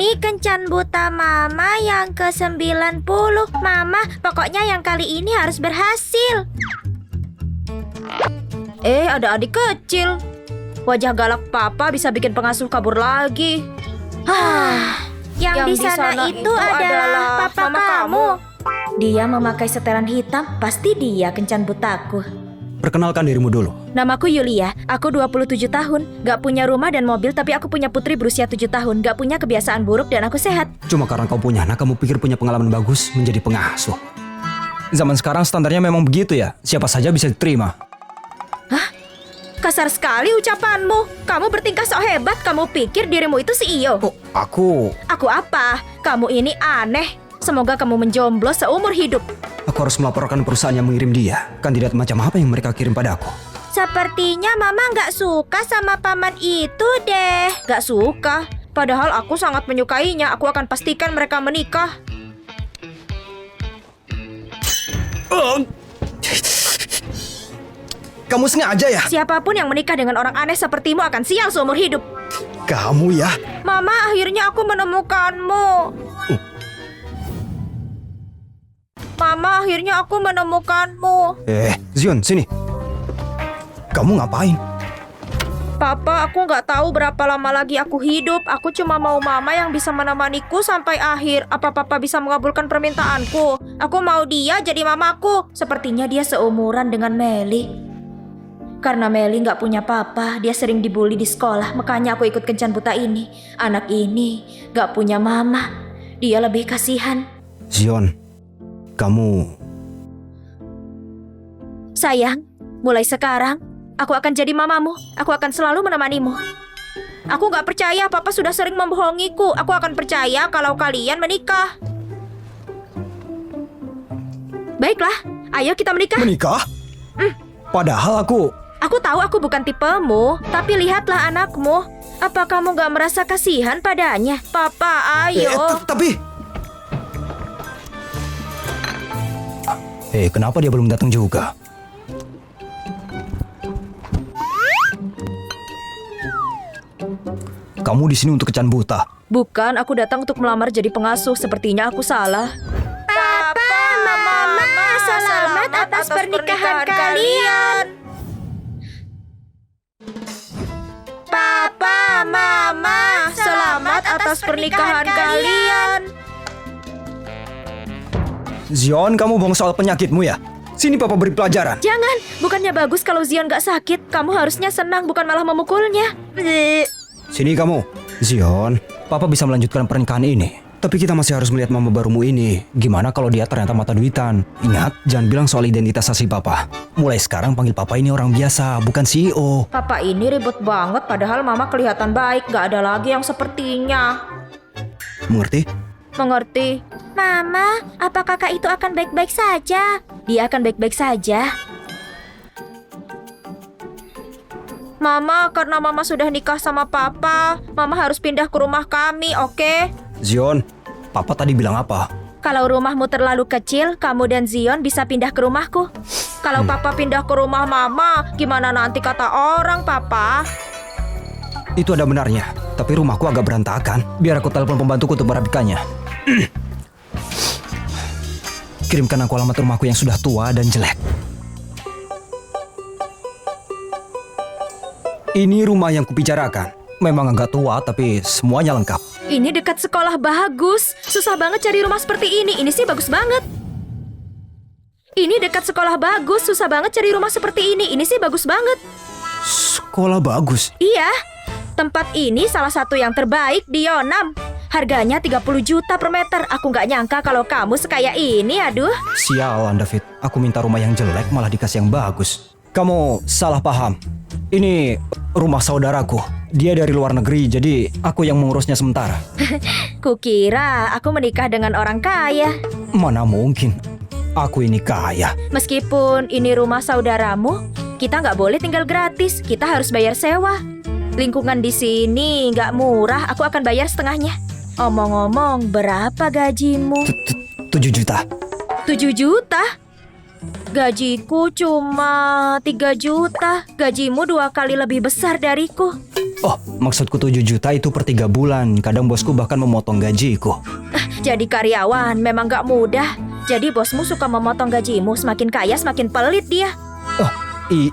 Ini kencan buta Mama yang ke-90. Mama, pokoknya yang kali ini harus berhasil. Ada adik kecil. Wajah galak Papa bisa bikin pengasuh kabur lagi. Yang di sana itu adalah Papa kamu. Dia memakai setelan hitam, pasti dia kencan butaku. Perkenalkan dirimu dulu. Namaku Yulia, aku 27 tahun. Gak punya rumah dan mobil, tapi aku punya putri berusia 7 tahun. Gak punya kebiasaan buruk dan aku sehat. Cuma karena kau punya anak, kamu pikir punya pengalaman bagus menjadi pengasuh. Zaman sekarang standarnya memang begitu ya. Siapa saja bisa diterima. Kasar sekali ucapanmu. Kamu bertingkah sok hebat. Kamu pikir dirimu itu CEO? Oh, aku apa? Kamu ini aneh. Semoga kamu menjomblo seumur hidup. harus melaporkan perusahaan yang mengirim dia. Kandidat macam apa yang mereka kirim padaku? Sepertinya Mama nggak suka sama paman itu deh. Nggak suka? Padahal aku sangat menyukainya. Aku akan pastikan mereka menikah. Kamu sengaja ya? Siapapun yang menikah dengan orang aneh sepertimu akan sial seumur hidup. Kamu ya? Mama, akhirnya aku menemukanmu. Mama, akhirnya aku menemukanmu. Zion, sini. Kamu ngapain? Papa, aku nggak tahu berapa lama lagi aku hidup. Aku cuma mau Mama yang bisa menemaniku sampai akhir. Apa Papa bisa mengabulkan permintaanku? Aku mau dia jadi mamaku. Sepertinya dia seumuran dengan Meli. Karena Meli nggak punya papa, dia sering dibully di sekolah. Makanya aku ikut kencan buta ini. Anak ini nggak punya mama. Dia lebih kasihan. Zion, kamu... Sayang, mulai sekarang aku akan jadi mamamu. Aku akan selalu menemanimu. Aku nggak percaya Papa sudah sering membohongiku. Aku akan percaya kalau kalian menikah. Baiklah, ayo kita menikah. Menikah? Padahal aku tahu aku bukan tipemu, tapi lihatlah anakmu. Apa kamu gak merasa kasihan padanya? Papa, ayo. Tapi... kenapa dia belum datang juga? Kamu di sini untuk kencan buta? Bukan, aku datang untuk melamar jadi pengasuh. Sepertinya aku salah. Papa, Mama, selamat atas pernikahan kalian. Papa, Mama, selamat atas pernikahan kalian. Zion, kamu bohong soal penyakitmu ya? Sini Papa beri pelajaran. Jangan, bukannya bagus kalau Zion gak sakit. Kamu harusnya senang, bukan malah memukulnya. Sini kamu. Zion, Papa bisa melanjutkan pernikahan ini. Tapi kita masih harus melihat mama barumu ini. Gimana kalau dia ternyata mata duitan? Ingat, jangan bilang soal identitas asli Papa. Mulai sekarang panggil Papa ini orang biasa, bukan CEO. Papa ini ribet banget, padahal Mama kelihatan baik. Gak ada lagi yang sepertinya. Mengerti? Mengerti. Mama, apa kakak itu akan baik-baik saja? Dia akan baik-baik saja. Mama, karena Mama sudah nikah sama Papa, Mama harus pindah ke rumah kami, oke? Zion, Papa tadi bilang apa? Kalau rumahmu terlalu kecil, kamu dan Zion bisa pindah ke rumahku. Kalau Papa pindah ke rumah Mama, gimana nanti kata orang, Papa? Itu ada benarnya, tapi rumahku agak berantakan. Biar aku telepon pembantuku untuk merapikannya. Kirimkan aku alamat rumahku yang sudah tua dan jelek. Ini rumah yang kubicarakan. Memang agak tua, tapi semuanya lengkap. Ini dekat sekolah bagus. Susah banget cari rumah seperti ini. Ini sih bagus banget. Ini dekat sekolah bagus. Susah banget cari rumah seperti ini. Ini sih bagus banget. Sekolah bagus? Iya. Tempat ini salah satu yang terbaik di Yonam. Harganya 30 juta per meter. Aku nggak nyangka kalau kamu sekaya ini, aduh. Sialan, David. Aku minta rumah yang jelek malah dikasih yang bagus. Kamu salah paham. Ini rumah saudaraku. Dia dari luar negeri, jadi aku yang mengurusnya sementara. Kukira aku menikah dengan orang kaya. Mana mungkin. Aku ini kaya. Meskipun ini rumah saudaramu, kita nggak boleh tinggal gratis. Kita harus bayar sewa. Lingkungan di sini nggak murah. Aku akan bayar setengahnya. Omong-omong, berapa gajimu? 7 juta. 7 juta? Gajiku cuma 3 juta. Gajimu 2 kali lebih besar dariku. Oh, maksudku 7 juta itu per 3 bulan. Kadang bosku bahkan memotong gajiku. Jadi karyawan memang gak mudah. Jadi bosmu suka memotong gajimu. Semakin kaya semakin pelit dia. Oh,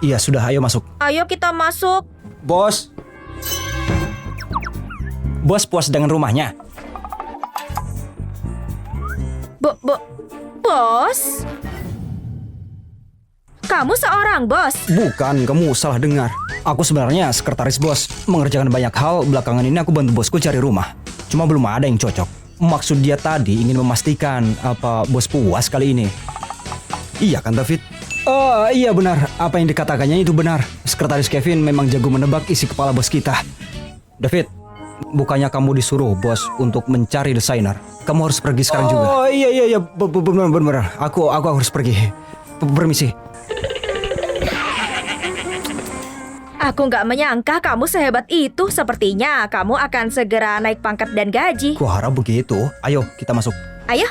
iya sudah, ayo masuk. Ayo kita masuk. Bos. Bos puas dengan rumahnya? Bos? Kamu seorang bos? Bukan, kamu salah dengar. Aku sebenarnya sekretaris bos. Mengerjakan banyak hal, belakangan ini aku bantu bosku cari rumah. Cuma belum ada yang cocok. Maksud dia tadi ingin memastikan apa bos puas kali ini. Iya kan David? Oh iya benar, apa yang dikatakannya itu benar. Sekretaris Kevin memang jago menebak isi kepala bos kita. David, bukannya kamu disuruh bos untuk mencari desainer? Kamu harus pergi sekarang juga. Oh iya, benar. Aku harus pergi. Permisi. Aku nggak menyangka kamu sehebat itu. Sepertinya kamu akan segera naik pangkat dan gaji. Ku harap begitu. Ayo, kita masuk. Ayo.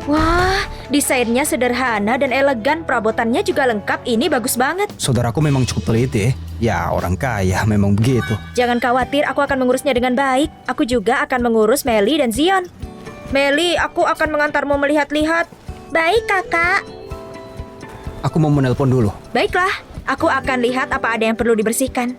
Wah, desainnya sederhana dan elegan. Perabotannya juga lengkap. Ini bagus banget. Saudaraku memang cukup teliti. Ya, orang kaya memang begitu. Jangan khawatir, aku akan mengurusnya dengan baik. Aku juga akan mengurus Melly dan Zion. Melly, aku akan mengantarmu melihat-lihat. Baik, kakak. Aku mau menelpon dulu. Baiklah, aku akan lihat apa ada yang perlu dibersihkan.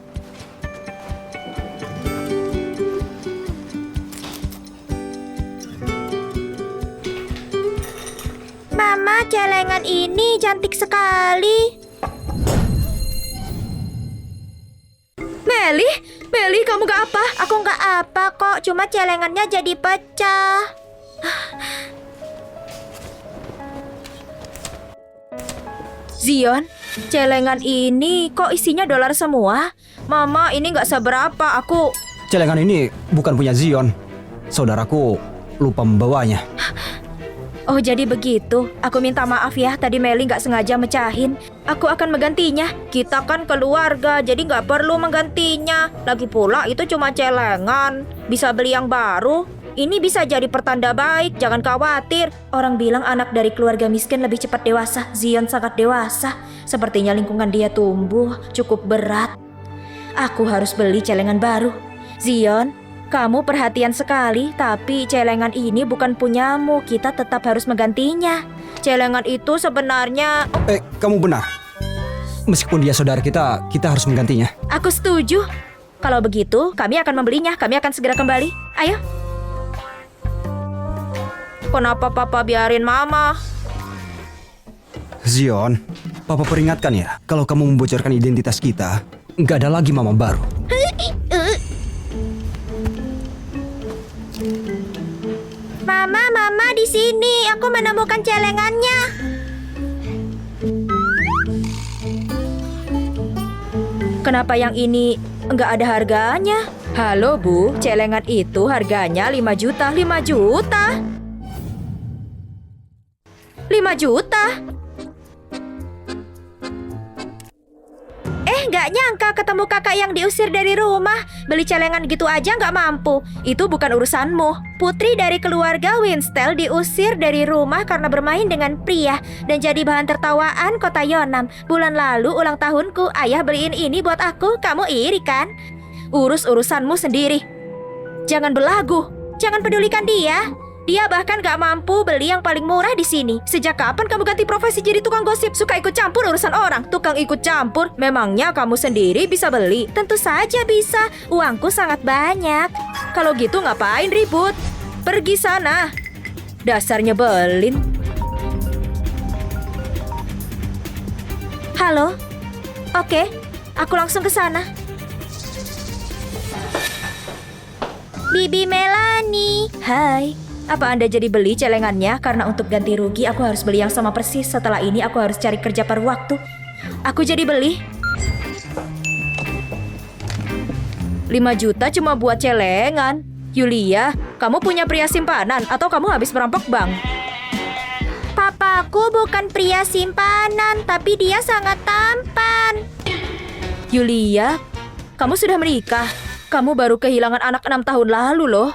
Mama, celengan ini cantik sekali. Melly, kamu gak apa? Aku gak apa kok, cuma celengannya jadi pecah. Zion, celengan ini kok isinya dolar semua? Mama, ini gak seberapa, aku... Celengan ini bukan punya Zion. Saudaraku lupa membawanya. Oh, jadi begitu. Aku minta maaf ya, tadi Melly gak sengaja mecahin. Aku akan menggantinya. Kita kan keluarga, jadi gak perlu menggantinya. Lagi pula itu cuma celengan. Bisa beli yang baru. Ini bisa jadi pertanda baik, jangan khawatir. Orang bilang anak dari keluarga miskin lebih cepat dewasa. Zion sangat dewasa. Sepertinya lingkungan dia tumbuh cukup berat. Aku harus beli celengan baru. Zion, kamu perhatian sekali, tapi celengan ini bukan punyamu. Kita tetap harus menggantinya. Celengan itu sebenarnya... Kamu benar. Meskipun dia saudara kita harus menggantinya. Aku setuju. Kalau begitu, kami akan membelinya. Kami akan segera kembali. Ayo. Kenapa Papa biarin Mama? Zion, Papa peringatkan ya, kalau kamu membocorkan identitas kita, nggak ada lagi mama baru. Mama di sini. Aku menemukan celengannya. Kenapa yang ini nggak ada harganya? Halo Bu, celengan itu harganya 5 juta. 5 juta? 5 juta? Nggak nyangka ketemu kakak yang diusir dari rumah. Beli celengan gitu aja nggak mampu. Itu bukan urusanmu. Putri dari keluarga Winstel diusir dari rumah karena bermain dengan pria dan jadi bahan tertawaan kota Yonam. Bulan lalu ulang tahunku, ayah beliin ini buat aku. Kamu iri kan? Urus urusanmu sendiri. Jangan belagu. Jangan pedulikan dia. Dia bahkan gak mampu beli yang paling murah di sini. Sejak kapan kamu ganti profesi jadi tukang gosip? Suka ikut campur urusan orang. Tukang ikut campur? Memangnya kamu sendiri bisa beli? Tentu saja bisa. Uangku sangat banyak. Kalau gitu ngapain ribut? Pergi sana. Dasar nyebelin. Halo? Oke, aku langsung ke sana. Bibi Melanie. Hai. Apa Anda jadi beli celengannya? Karena untuk ganti rugi aku harus beli yang sama persis. Setelah ini aku harus cari kerja paruh waktu. Aku jadi beli 5 juta cuma buat celengan. Yulia, kamu punya pria simpanan atau kamu habis merampok bank? Papaku bukan pria simpanan, tapi dia sangat tampan. Yulia, kamu sudah menikah. Kamu baru kehilangan anak 6 tahun lalu loh.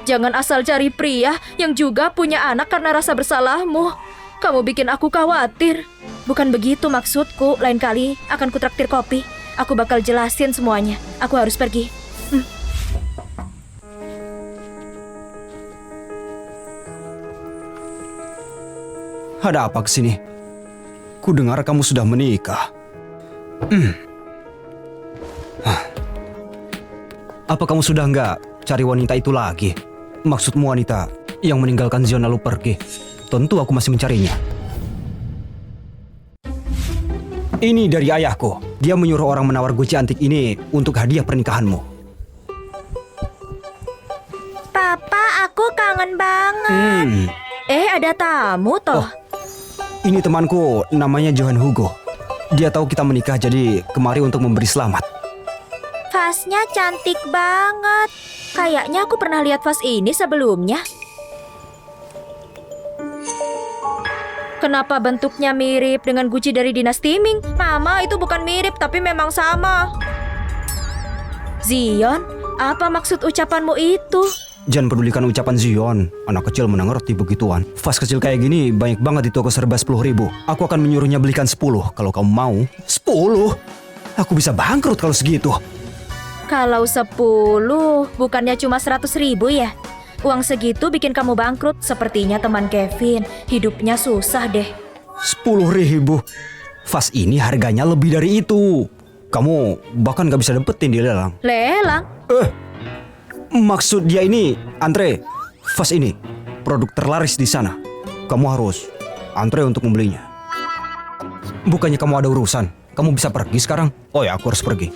Jangan asal cari pria yang juga punya anak karena rasa bersalahmu. Kamu bikin aku khawatir. Bukan begitu maksudku, lain kali akan kutraktir kopi. Aku bakal jelasin semuanya. Aku harus pergi. Ada apa kesini? Ku dengar kamu sudah menikah. Apa kamu sudah nggak cari wanita itu lagi? Maksudmu wanita yang meninggalkan Zion lalu pergi? Tentu aku masih mencarinya. Ini dari ayahku. Dia menyuruh orang menawar guci antik ini untuk hadiah pernikahanmu. Papa, aku kangen banget. Ada tamu toh. Ini temanku, namanya Johan Hugo. Dia tahu kita menikah jadi kemari untuk memberi selamat. Vasnya cantik banget. Kayaknya aku pernah lihat vas ini sebelumnya. Kenapa bentuknya mirip dengan guci dari dinasti Ming? Mama, itu bukan mirip tapi memang sama. Zion, apa maksud ucapanmu itu? Jangan pedulikan ucapan Zion. Anak kecil mana ngerti begituan. Vas kecil kayak gini banyak banget di toko serba 10.000. Aku akan menyuruhnya belikan 10 kalau kamu mau. 10? Aku bisa bangkrut kalau segitu. Kalau 10, bukannya cuma 100.000 ya? Uang segitu bikin kamu bangkrut. Sepertinya teman Kevin hidupnya susah deh. 10.000? Vas ini harganya lebih dari itu. Kamu bahkan gak bisa dapetin di lelang. Lelang? Maksud dia ini, Andre, vas ini produk terlaris di sana. Kamu harus antre untuk membelinya. Bukannya kamu ada urusan? Kamu bisa pergi sekarang? Oh ya, aku harus pergi.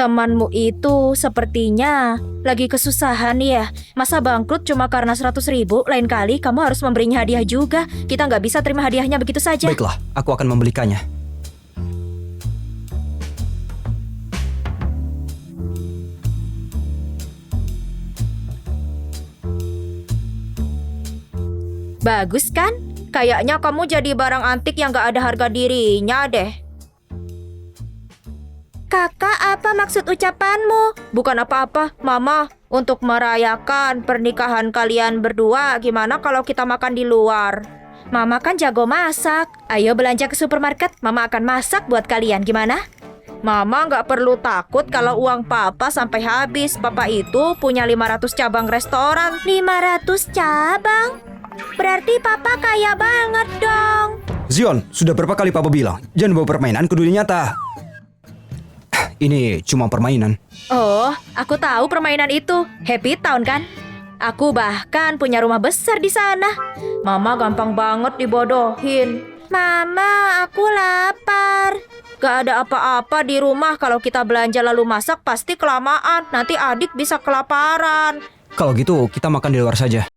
Temanmu itu sepertinya lagi kesusahan ya. Masa bangkrut cuma karena 100.000? Lain kali kamu harus memberinya hadiah juga. Kita nggak bisa terima hadiahnya begitu saja. Baiklah, aku akan membelikannya. Bagus kan? Kayaknya kamu jadi barang antik yang gak ada harga dirinya deh. Kakak, apa maksud ucapanmu? Bukan apa-apa, Mama. Untuk merayakan pernikahan kalian berdua, gimana kalau kita makan di luar? Mama kan jago masak. Ayo belanja ke supermarket, Mama akan masak buat kalian, gimana? Mama gak perlu takut kalau uang Papa sampai habis. Papa itu punya 500 cabang restoran. 500 cabang? Berarti Papa kaya banget dong. Zion, sudah berapa kali Papa bilang jangan bawa permainan ke dunia nyata. Ini cuma permainan. Oh, aku tahu permainan itu. Happy Town kan? Aku bahkan punya rumah besar di sana. Mama gampang banget dibodohin. Mama, aku lapar. Gak ada apa-apa di rumah. Kalau kita belanja lalu masak pasti kelamaan. Nanti adik bisa kelaparan. Kalau gitu kita makan di luar saja.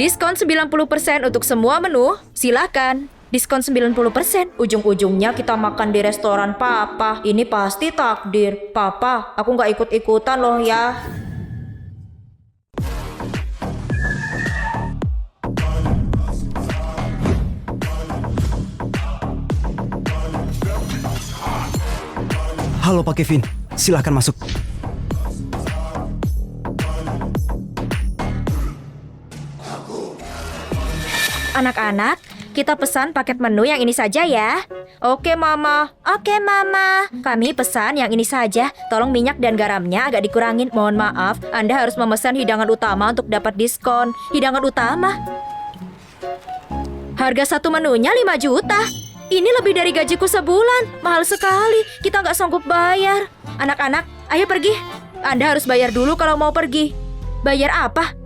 Diskon 90% untuk semua menu. Silakan. Diskon 90%. Ujung-ujungnya kita makan di restoran Papa. Ini pasti takdir. Papa, aku nggak ikut-ikutan loh ya. Halo Pak Kevin, silahkan masuk. Anak-anak, kita pesan paket menu yang ini saja ya. Oke, Mama. Oke, Mama. Kami pesan yang ini saja. Tolong minyak dan garamnya agak dikurangin. Mohon maaf, Anda harus memesan hidangan utama untuk dapat diskon. Hidangan utama? Harga satu menunya 5 juta. Ini lebih dari gajiku sebulan. Mahal sekali. Kita nggak sanggup bayar. Anak-anak, ayo pergi. Anda harus bayar dulu kalau mau pergi. Bayar apa?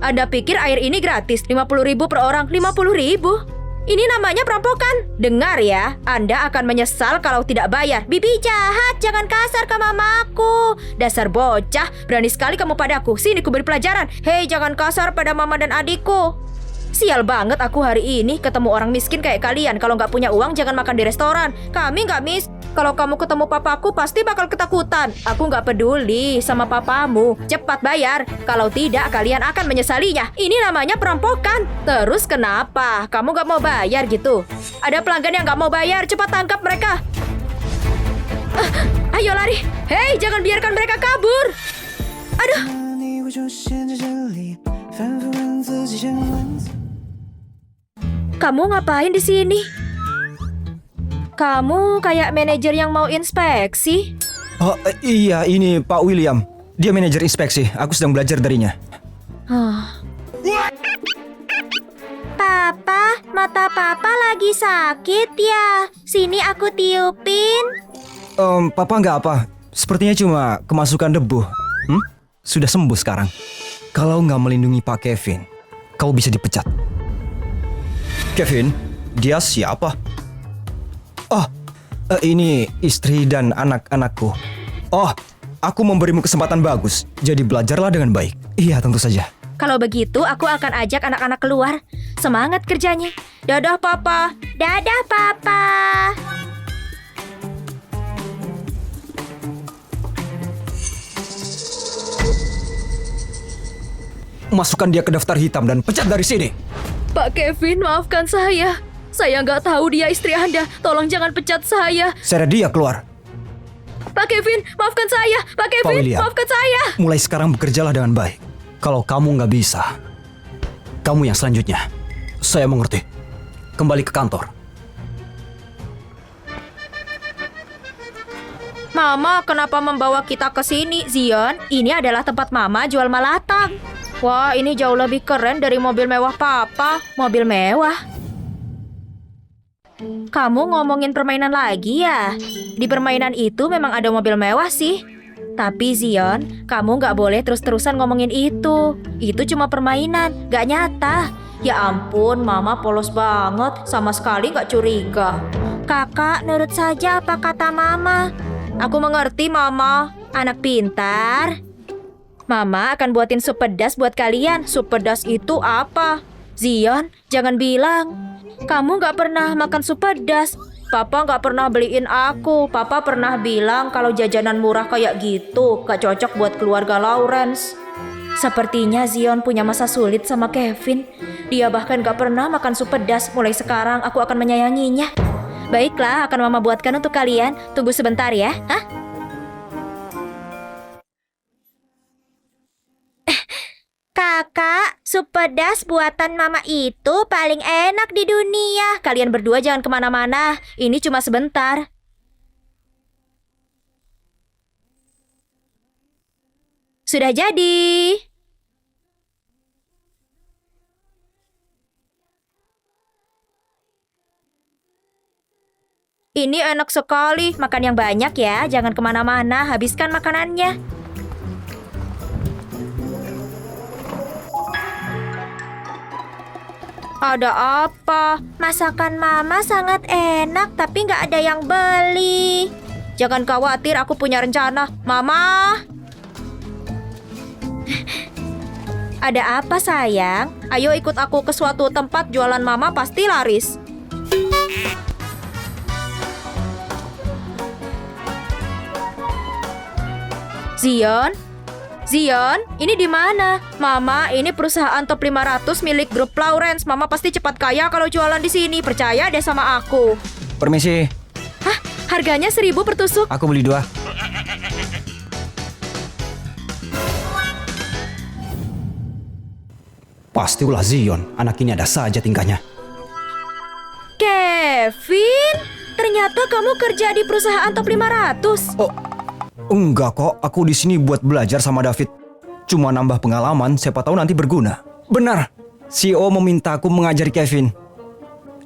Anda pikir air ini gratis? 50.000 per orang. 50.000? Ini namanya perampokan. Dengar ya, Anda akan menyesal kalau tidak bayar. Bibi jahat, jangan kasar ke mamaku. Dasar bocah, berani sekali kamu padaku. Sini ku beri pelajaran. Hei, jangan kasar pada mama dan adikku. Sial banget aku hari ini ketemu orang miskin kayak kalian. Kalau nggak punya uang jangan makan di restoran. Kami nggak Kalau kamu ketemu papaku pasti bakal ketakutan. Aku nggak peduli sama papamu. Cepat bayar. Kalau tidak, kalian akan menyesalinya. Ini namanya perampokan. Terus kenapa? Kamu nggak mau bayar gitu? Ada pelanggan yang nggak mau bayar. Cepat tangkap mereka. Ayo lari. Hei, jangan biarkan mereka kabur. Aduh. 你会出现在这里，反复问自己千万次。 Kamu ngapain di sini? Kamu kayak manajer yang mau inspeksi. Oh, iya, ini Pak William. Dia manajer inspeksi. Aku sedang belajar darinya. Papa, mata papa lagi sakit ya. Sini aku tiupin. Papa nggak apa. Sepertinya cuma kemasukan debu. Sudah sembuh sekarang. Kalau nggak melindungi Pak Kevin, kau bisa dipecat. Kevin, dia siapa? Oh, ini istri dan anak-anakku. Oh, aku memberimu kesempatan bagus. Jadi belajarlah dengan baik. Iya, tentu saja. Kalau begitu, aku akan ajak anak-anak keluar. Semangat kerjanya. Dadah, Papa. Dadah, Papa. Masukkan dia ke daftar hitam dan pecat dari sini. Pak Kevin, maafkan saya. Saya nggak tahu dia istri Anda. Tolong jangan pecat saya. Seret dia keluar. Pak Kevin, maafkan saya. Pak Kevin, William. maafkan saya. Mulai sekarang bekerjalah dengan baik. Kalau kamu nggak bisa, kamu yang selanjutnya. Saya mengerti. Kembali ke kantor. Mama, kenapa membawa kita ke sini, Zion? Ini adalah tempat Mama jual malatang. Wah, ini jauh lebih keren dari mobil mewah Papa. Mobil mewah. Kamu ngomongin permainan lagi ya? Di permainan itu memang ada mobil mewah sih. Tapi Zion, kamu nggak boleh terus-terusan ngomongin itu. Itu cuma permainan, nggak nyata. Ya ampun, Mama polos banget. Sama sekali nggak curiga. Kakak, nurut saja apa kata Mama. Aku mengerti, Mama. Anak pintar. Mama akan buatin sup pedas buat kalian. Sup pedas itu apa? Zion, jangan bilang kamu nggak pernah makan sup pedas. Papa nggak pernah beliin aku. Papa pernah bilang kalau jajanan murah kayak gitu gak cocok buat keluarga Lawrence. Sepertinya Zion punya masa sulit sama Kevin. Dia bahkan gak pernah makan sup pedas. Mulai sekarang aku akan menyayanginya. Baiklah, akan Mama buatkan untuk kalian. Tunggu sebentar ya. Hah? Kakak, sup pedas buatan Mama itu paling enak di dunia. Kalian berdua jangan kemana-mana. Ini cuma sebentar. Sudah jadi. Ini enak sekali. Makan yang banyak ya. Jangan kemana-mana. Habiskan makanannya. Ada apa? Masakan Mama sangat enak, tapi nggak ada yang beli. Jangan khawatir, aku punya rencana. Mama! Ada apa sayang? Ayo ikut aku ke suatu tempat jualan Mama pasti laris. Zion? Zion, ini di mana? Mama, ini perusahaan top 500 milik grup Lawrence. Mama pasti cepat kaya kalau jualan di sini. Percaya deh sama aku. Permisi, Hah? Harganya 1.000 per tusuk. aku beli 2. Pasti ulah Zion, anak ini ada saja tingkahnya. Kevin, ternyata kamu kerja di perusahaan top 500. Oh, enggak kok, aku di sini buat belajar sama David. Cuma nambah pengalaman, siapa tahu nanti berguna. Benar, CEO meminta aku mengajari Kevin.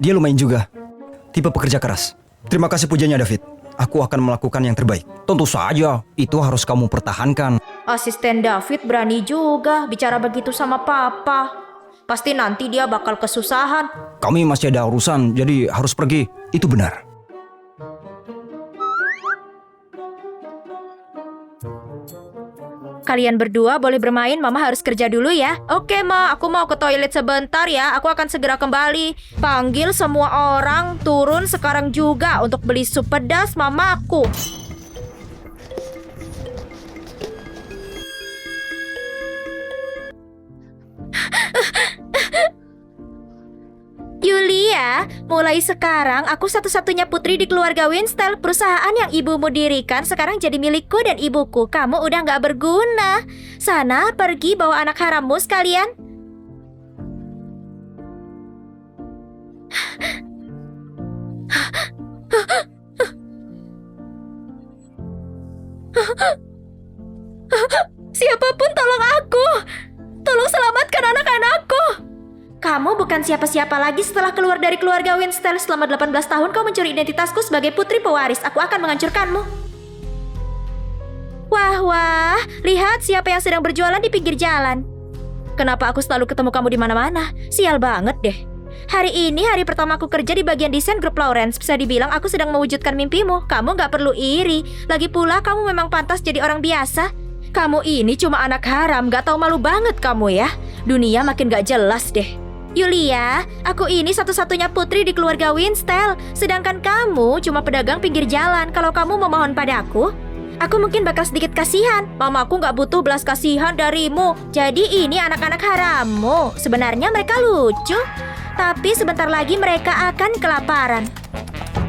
Dia lumayan juga, tipe pekerja keras. Terima kasih pujanya David. Aku akan melakukan yang terbaik. Tentu saja, itu harus kamu pertahankan. Asisten David berani juga bicara begitu sama Papa. Pasti nanti dia bakal kesusahan. Kami masih ada urusan, jadi harus pergi. Itu benar. Kalian berdua boleh bermain, Mama harus kerja dulu ya. Oke, Ma, aku mau ke toilet sebentar ya. Aku akan segera kembali. Panggil semua orang turun sekarang juga untuk beli sup pedas mamaku. Yulia, mulai sekarang aku satu-satunya putri di keluarga Winstel. Perusahaan yang ibumu dirikan sekarang jadi milikku dan ibuku. Kamu udah gak berguna. Sana, pergi bawa anak harammu sekalian. Siapapun tolong aku. Tolong selamatkan anak-anakku. Kamu bukan siapa-siapa lagi setelah keluar dari keluarga Winstel. Selama 18 tahun kau mencuri identitasku sebagai putri pewaris. Aku akan menghancurkanmu. Wah, lihat siapa yang sedang berjualan di pinggir jalan. Kenapa aku selalu ketemu kamu di mana-mana? Sial banget deh. Hari ini hari pertama aku kerja di bagian desain grup Lawrence. Bisa dibilang aku sedang mewujudkan mimpimu. Kamu gak perlu iri. Lagi pula kamu memang pantas jadi orang biasa. Kamu ini cuma anak haram. Gak tahu malu banget kamu ya. Dunia makin gak jelas deh. Yulia, aku ini satu-satunya putri di keluarga Winstel. Sedangkan kamu cuma pedagang pinggir jalan. Kalau kamu memohon padaku, aku mungkin bakal sedikit kasihan. Mamaku gak butuh belas kasihan darimu. Jadi ini anak-anak harammu. Sebenarnya mereka lucu, tapi sebentar lagi mereka akan kelaparan.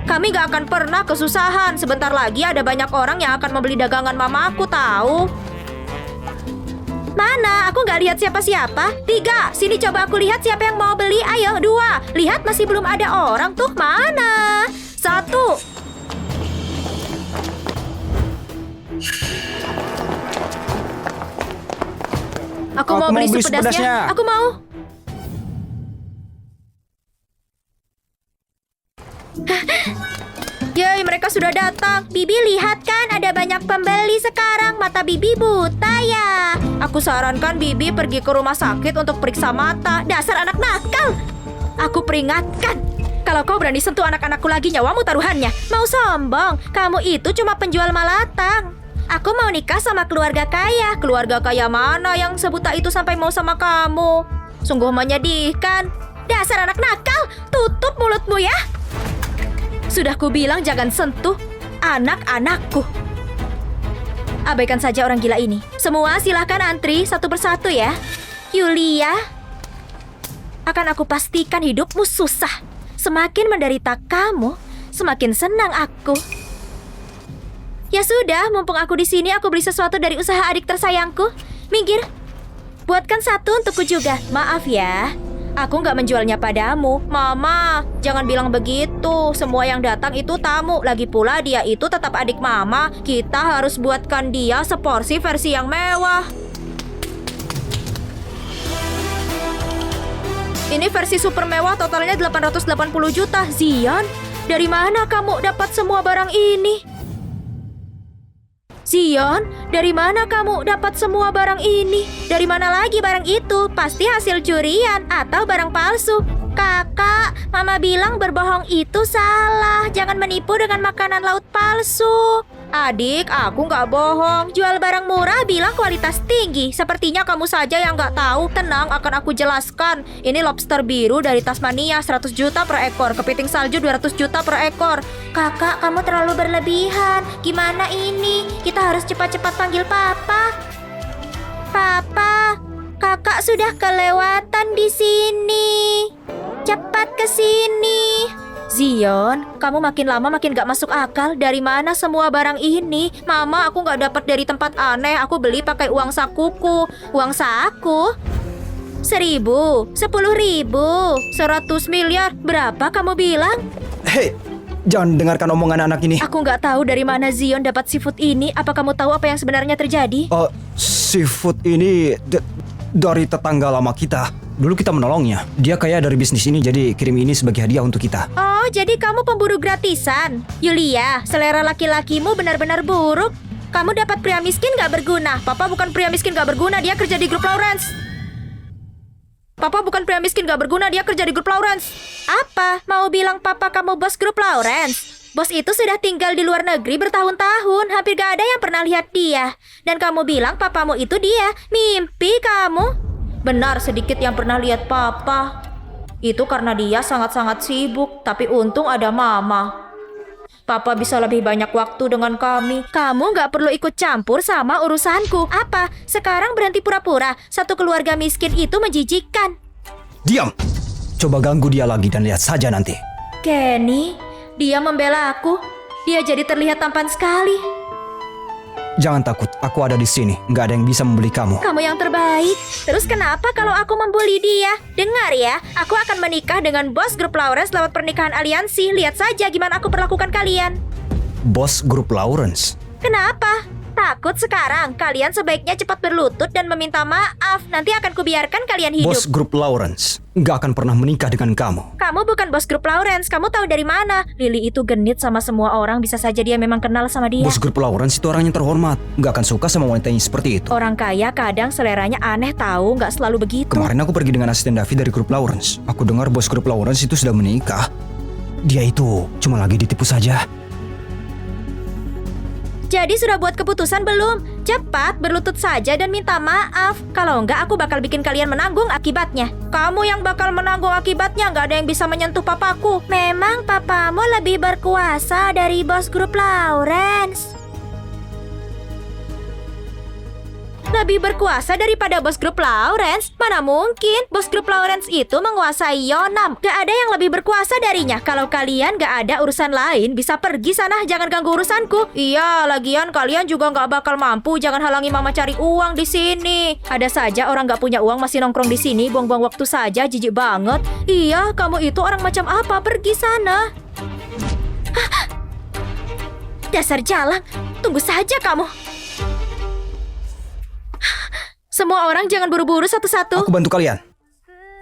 Kami gak akan pernah kesusahan. Sebentar lagi ada banyak orang yang akan membeli dagangan mamaku, tahu? Mana? Aku gak lihat siapa-siapa. 3, sini coba aku lihat siapa yang mau beli. Ayo, 2, lihat masih belum ada orang tuh. Mana? 1. Aku mau beli sup pedasnya. Aku mau. Yeay, mereka sudah datang. Bibi, lihat kan ada banyak pembeli sekarang. Mata Bibi buta ya. Aku sarankan Bibi pergi ke rumah sakit untuk periksa mata. Dasar anak nakal. Aku peringatkan. Kalau kau berani sentuh anak-anakku lagi, nyawamu taruhannya. Mau sombong? Kamu itu cuma penjual malatang. Aku mau nikah sama keluarga kaya. Keluarga kaya mana yang sebuta itu sampai mau sama kamu? Sungguh menyedihkan. Dasar anak nakal. Tutup mulutmu ya. Sudah kubilang jangan sentuh anak-anakku. Abaikan saja orang gila ini. Semua silahkan antri satu persatu ya. Yulia, akan aku pastikan hidupmu susah. Semakin menderita kamu, semakin senang aku. Ya sudah, mumpung aku di sini, aku beli sesuatu dari usaha adik tersayangku. Minggir. Buatkan satu untukku juga. Maaf ya. Aku nggak menjualnya padamu. Mama, jangan bilang begitu. Semua yang datang itu tamu. Lagi pula dia itu tetap adik Mama. Kita harus buatkan dia seporsi versi yang mewah. Ini versi super mewah, totalnya 880 juta. Zion, dari mana kamu dapat semua barang ini? Zion, dari mana kamu dapat semua barang ini? Dari mana lagi barang itu? Pasti hasil curian atau barang palsu. Kakak, Mama bilang berbohong itu salah. Jangan menipu dengan makanan laut palsu. Adik, aku nggak bohong. Jual barang murah bilang kualitas tinggi. Sepertinya kamu saja yang nggak tahu. Tenang, akan aku jelaskan. Ini lobster biru dari Tasmania, 100 juta per ekor. Kepiting salju 200 juta per ekor. Kakak, kamu terlalu berlebihan. Gimana ini? Kita harus cepat-cepat panggil Papa. Papa, kakak sudah kelewatan di sini. Cepat ke sini. Zion, kamu makin lama makin gak masuk akal. Dari mana semua barang ini? Mama, aku gak dapat dari tempat aneh. Aku beli pakai uang sakuku. Uang saku? 1.000, 10.000, 100 miliar. Berapa kamu bilang? Hei, jangan dengarkan omongan anak ini. Aku gak tahu dari mana Zion dapat seafood ini. Apa kamu tahu apa yang sebenarnya terjadi? Seafood ini dari tetangga lama kita. Dulu kita menolongnya. Dia kaya dari bisnis ini, jadi kirim ini sebagai hadiah untuk kita. Oh, jadi kamu pemburu gratisan. Yulia, selera laki-lakimu benar-benar buruk. Kamu dapat pria miskin gak berguna. Papa bukan pria miskin gak berguna, dia kerja di grup Lawrence. Papa bukan pria miskin gak berguna, dia kerja di grup Lawrence. Apa? Mau bilang papa kamu bos grup Lawrence? Bos itu sudah tinggal di luar negeri bertahun-tahun. Hampir gak ada yang pernah lihat dia. Dan kamu bilang papamu itu dia. Mimpi kamu. Benar, sedikit yang pernah lihat papa. Itu karena dia sangat-sangat sibuk. Tapi untung ada mama. Papa bisa lebih banyak waktu dengan kami. Kamu gak perlu ikut campur sama urusanku. Apa? Sekarang berhenti pura-pura. Satu keluarga miskin itu menjijikkan. Diam! Coba ganggu dia lagi dan lihat saja nanti. Kenny, dia membela aku. Dia jadi terlihat tampan sekali. Jangan takut, aku ada di sini. Nggak ada yang bisa membeli kamu. Kamu yang terbaik. Terus kenapa kalau aku membuli dia? Dengar ya, aku akan menikah dengan bos grup Lawrence lewat pernikahan aliansi. Lihat saja gimana aku perlakukan kalian. Bos grup Lawrence? Kenapa? Takut sekarang? Kalian sebaiknya cepat berlutut dan meminta maaf. Nanti akan kubiarkan kalian hidup. Bos grup Lawrence nggak akan pernah menikah dengan kamu. Kamu bukan bos grup Lawrence. Kamu tahu dari mana? Lily itu genit sama semua orang. Bisa saja dia memang kenal sama dia. Bos grup Lawrence itu orang yang terhormat. Nggak akan suka sama wanita yang seperti itu. Orang kaya kadang seleranya aneh tahu. Nggak selalu begitu. Kemarin aku pergi dengan asisten David dari grup Lawrence. Aku dengar bos grup Lawrence itu sudah menikah. Dia itu cuma lagi ditipu saja. Jadi sudah buat keputusan belum? Cepat berlutut saja dan minta maaf. Kalau enggak aku bakal bikin kalian menanggung akibatnya. Kamu yang bakal menanggung akibatnya. Nggak ada yang bisa menyentuh papaku. Memang papamu lebih berkuasa dari bos grup Lawrence. Lebih berkuasa daripada bos grup Lawrence? Mana mungkin? Bos grup Lawrence itu menguasai Yonam. Gak ada yang lebih berkuasa darinya. Kalau kalian gak ada urusan lain, bisa pergi sana. Jangan ganggu urusanku. Iya, lagian kalian juga gak bakal mampu. Jangan halangi mama cari uang di sini. Ada saja orang gak punya uang masih nongkrong di sini. Buang-buang waktu saja, jijik banget. Iya, kamu itu orang macam apa? Pergi sana. Dasar jalang. Tunggu saja kamu. Semua orang jangan buru-buru satu-satu. Aku bantu kalian.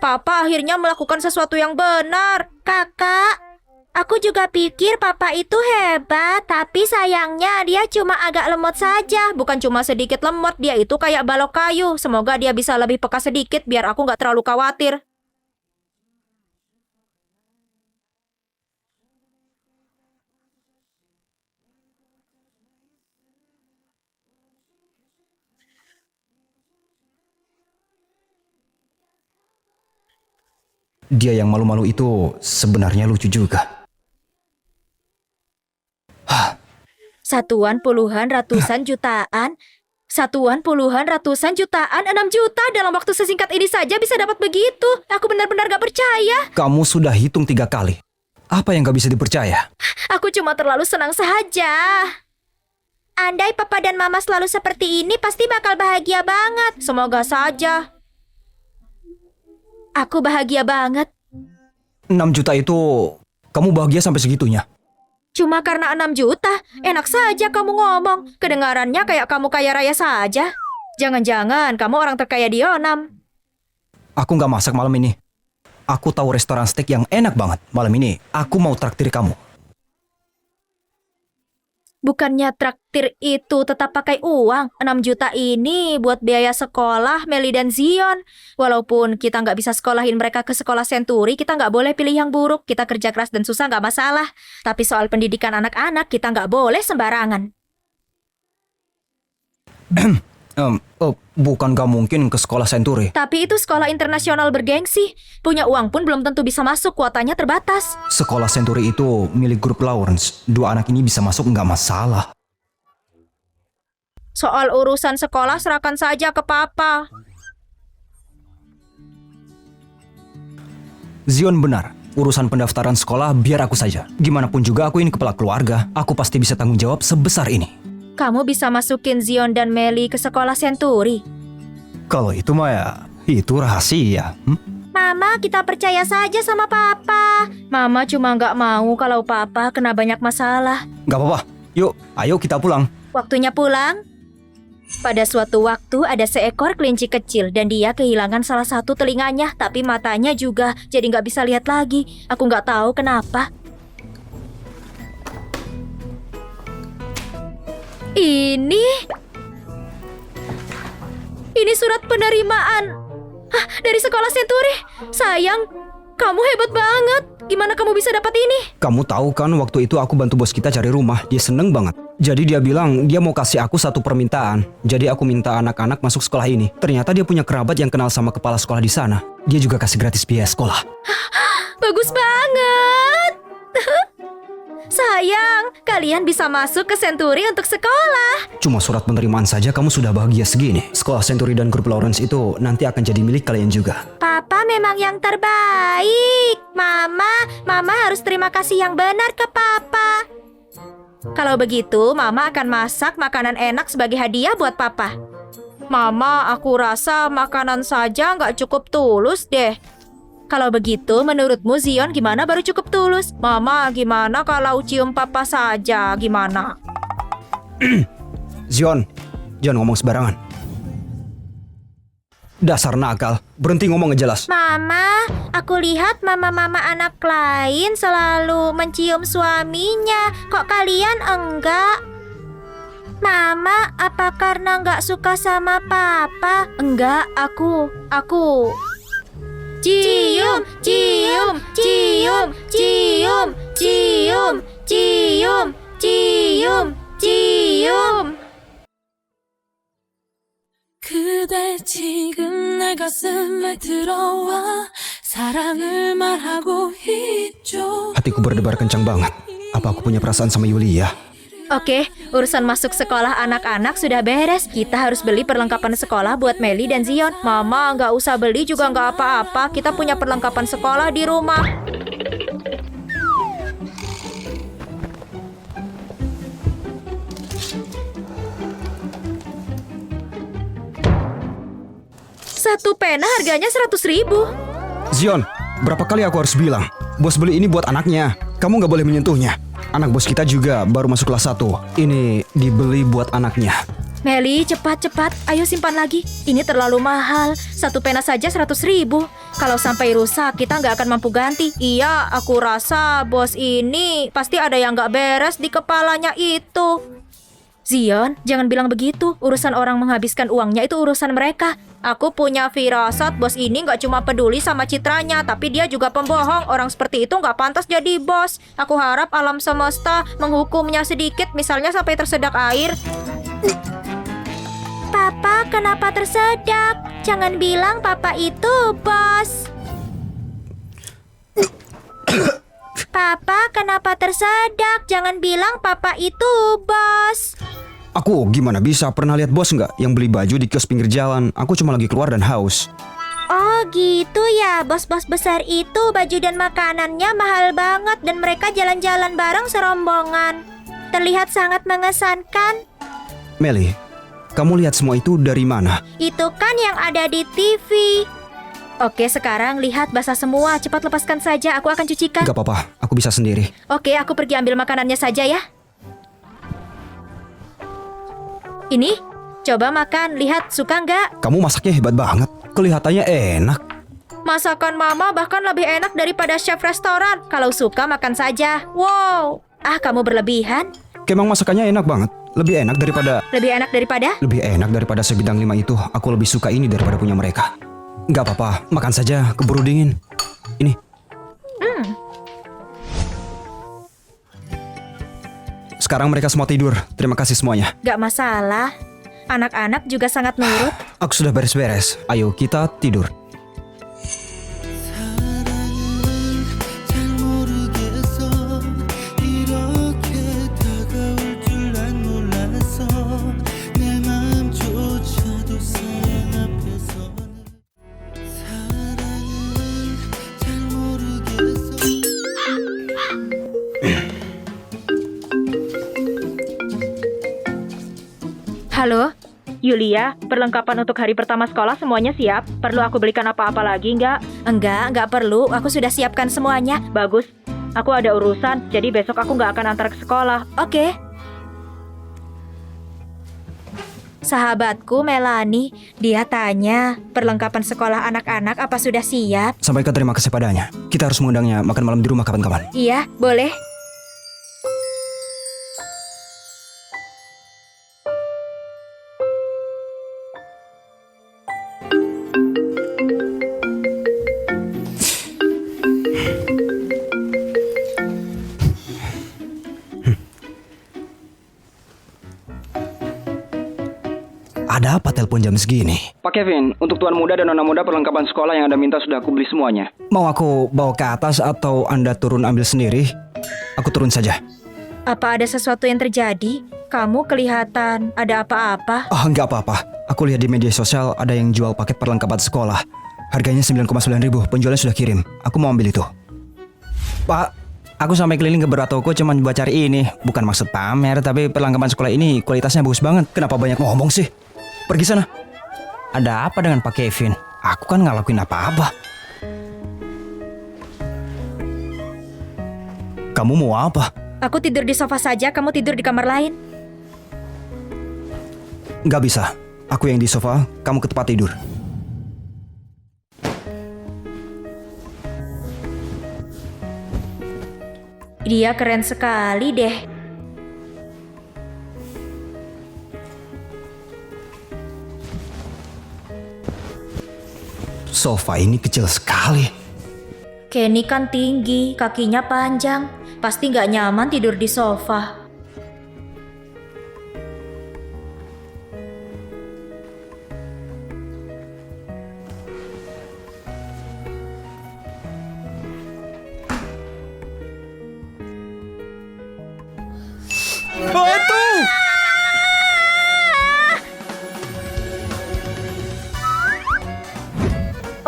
Papa akhirnya melakukan sesuatu yang benar. Kakak, aku juga pikir papa itu hebat. Tapi sayangnya dia cuma agak lemot saja. Bukan cuma sedikit lemot, dia itu kayak balok kayu. Semoga dia bisa lebih peka sedikit biar aku gak terlalu khawatir. Dia yang malu-malu itu sebenarnya lucu juga. Satuan, puluhan, ratusan, jutaan. Satuan, puluhan, ratusan, jutaan. 6 juta dalam waktu sesingkat ini saja bisa dapat begitu. Aku benar-benar gak percaya. Kamu sudah hitung 3 kali. Apa yang gak bisa dipercaya? Aku cuma terlalu senang saja. Andai papa dan mama selalu seperti ini, pasti bakal bahagia banget. Semoga saja. Aku bahagia banget. 6 juta itu, kamu bahagia sampai segitunya? Cuma karena 6 juta, enak saja kamu ngomong. Kedengarannya kayak kamu kaya raya saja. Jangan-jangan kamu orang terkaya di Yonam. Aku gak masak malam ini. Aku tahu restoran steak yang enak banget. Malam ini, aku mau traktir kamu. Bukannya traktir itu tetap pakai uang. 6 juta ini buat biaya sekolah Melly dan Zion. Walaupun kita nggak bisa sekolahin mereka ke sekolah Century, kita nggak boleh pilih yang buruk. Kita kerja keras dan susah nggak masalah. Tapi soal pendidikan anak-anak, kita nggak boleh sembarangan. Bukan gak mungkin ke sekolah Century. Tapi itu sekolah internasional bergengsi. Punya uang pun belum tentu bisa masuk, kuotanya terbatas. Sekolah Century itu milik grup Lawrence. 2 anak ini bisa masuk nggak masalah. Soal urusan sekolah serahkan saja ke papa. Zion benar. Urusan pendaftaran sekolah biar aku saja. Gimana pun juga aku ini kepala keluarga. Aku pasti bisa tanggung jawab sebesar ini. Kamu bisa masukin Zion dan Melly ke sekolah Century. Kalau itu mah ya, itu rahasia. Mama, kita percaya saja sama papa. Mama cuma nggak mau kalau papa kena banyak masalah. Gak apa-apa. Yuk, ayo kita pulang. Waktunya pulang. Pada suatu waktu ada seekor kelinci kecil dan dia kehilangan salah satu telinganya, tapi matanya juga, jadi nggak bisa lihat lagi. Aku nggak tahu kenapa. Ini surat penerimaan dari sekolah Century. Sayang, kamu hebat banget. Gimana kamu bisa dapat ini? Kamu tahu kan waktu itu aku bantu bos kita cari rumah. Dia seneng banget. Jadi dia bilang dia mau kasih aku satu permintaan. Jadi aku minta anak-anak masuk sekolah ini. Ternyata dia punya kerabat yang kenal sama kepala sekolah di sana. Dia juga kasih gratis biaya sekolah. Bagus banget. Sayang, kalian bisa masuk ke Century untuk sekolah. Cuma surat penerimaan saja kamu sudah bahagia segini. Sekolah Century dan grup Lawrence itu nanti akan jadi milik kalian juga. Papa memang yang terbaik. Mama harus terima kasih yang benar ke Papa. Kalau begitu, Mama akan masak makanan enak sebagai hadiah buat Papa. Mama, aku rasa makanan saja nggak cukup tulus deh. Kalau begitu, menurutmu Zion gimana baru cukup tulus? Mama, gimana kalau cium Papa saja? Gimana? Zion, jangan ngomong sembarangan. Dasar nakal, berhenti ngomong ngejelas. Mama, aku lihat mama-mama anak lain selalu mencium suaminya. Kok kalian enggak? Mama, apa karena nggak suka sama Papa? Enggak, aku. Cium, cium, cium, cium, cium, cium, cium, cium. 그대 지금 내 가슴에 들어와 사랑을 말하고 있죠. Hatiku berdebar kencang banget. Apa aku punya perasaan sama Yulia? Oke, urusan masuk sekolah anak-anak sudah beres. Kita harus beli perlengkapan sekolah buat Melly dan Zion. Mama, nggak usah beli juga nggak apa-apa. Kita punya perlengkapan sekolah di rumah. Satu pena harganya 100.000. Zion, berapa kali aku harus bilang? Bos beli ini buat anaknya. Kamu nggak boleh menyentuhnya. Anak bos kita juga baru masuk kelas 1. Ini dibeli buat anaknya. Melly, cepat-cepat. Ayo simpan lagi. Ini terlalu mahal. Satu pena saja 100.000. Kalau sampai rusak, kita nggak akan mampu ganti. Iya, aku rasa bos ini pasti ada yang nggak beres di kepalanya itu. Zion, jangan bilang begitu. Urusan orang menghabiskan uangnya itu urusan mereka. Aku punya firasat bos ini nggak cuma peduli sama citranya, tapi dia juga pembohong. Orang seperti itu nggak pantas jadi bos. Aku harap alam semesta menghukumnya sedikit, misalnya sampai tersedak air. Papa, kenapa tersedak? Jangan bilang Papa itu bos. Papa, kenapa tersedak? Jangan bilang Papa itu bos. Aku gimana bisa pernah lihat bos nggak yang beli baju di kios pinggir jalan? Aku cuma lagi keluar dan haus. Oh gitu ya, bos-bos besar itu baju dan makanannya mahal banget dan mereka jalan-jalan bareng serombongan. Terlihat sangat mengesankan. Melly, kamu lihat semua itu dari mana? Itu kan yang ada di TV. Oke, sekarang lihat basah semua. Cepat lepaskan saja, aku akan cucikan. Gak apa-apa, aku bisa sendiri. Oke, aku pergi ambil makanannya saja ya. Ini, coba makan. Lihat, suka nggak? Kamu masaknya hebat banget. Kelihatannya enak. Masakan mama bahkan lebih enak daripada chef restoran. Kalau suka, makan saja. Wow. Kamu berlebihan. Kemang masakannya enak banget. Lebih enak daripada... Lebih enak daripada sebidang 5 itu. Aku lebih suka ini daripada punya mereka. Gak apa-apa, makan saja. Keburu dingin. Ini. Sekarang mereka semua tidur. Terima kasih semuanya. Gak masalah. Anak-anak juga sangat nurut. Aku sudah beres-beres. Ayo kita tidur. 사랑은 잘 모르겠어 이렇게 다가올 줄 난 몰랐어 내 마음조차도 사랑 앞에서는 사랑은 잘 모르겠어 Halo, Yulia, perlengkapan untuk hari pertama sekolah semuanya siap? Perlu aku belikan apa-apa lagi nggak? Enggak perlu. Aku sudah siapkan semuanya. Bagus. Aku ada urusan, jadi besok aku nggak akan antar ke sekolah. Oke. Sahabatku Melanie, dia tanya, perlengkapan sekolah anak-anak apa sudah siap? Sampaikan terima kasih padanya. Kita harus mengundangnya makan malam di rumah kapan-kapan. Iya, boleh. Ada apa telepon jam segini? Pak Kevin, untuk tuan muda dan nona muda perlengkapan sekolah yang Anda minta sudah aku beli semuanya. Mau aku bawa ke atas atau Anda turun ambil sendiri? Aku turun saja. Apa ada sesuatu yang terjadi? Kamu kelihatan ada apa-apa? Oh, nggak apa-apa. Aku lihat di media sosial ada yang jual paket perlengkapan sekolah. Harganya 9,9 ribu, penjualnya sudah kirim. Aku mau ambil itu. Pak, aku sampai keliling ke beberapa toko cuman buat cari ini. Bukan maksud pamer, tapi perlengkapan sekolah ini kualitasnya bagus banget. Kenapa banyak ngomong sih? Pergi sana. Ada apa dengan Pak Kevin? Aku kan nggak lakuin apa-apa. Kamu mau apa? Aku tidur di sofa saja, kamu tidur di kamar lain. Nggak bisa. Aku yang di sofa, kamu ke tempat tidur. Dia keren sekali deh. Sofa ini kecil sekali. Kenny kan tinggi, kakinya panjang. Pasti nggak nyaman tidur di sofa.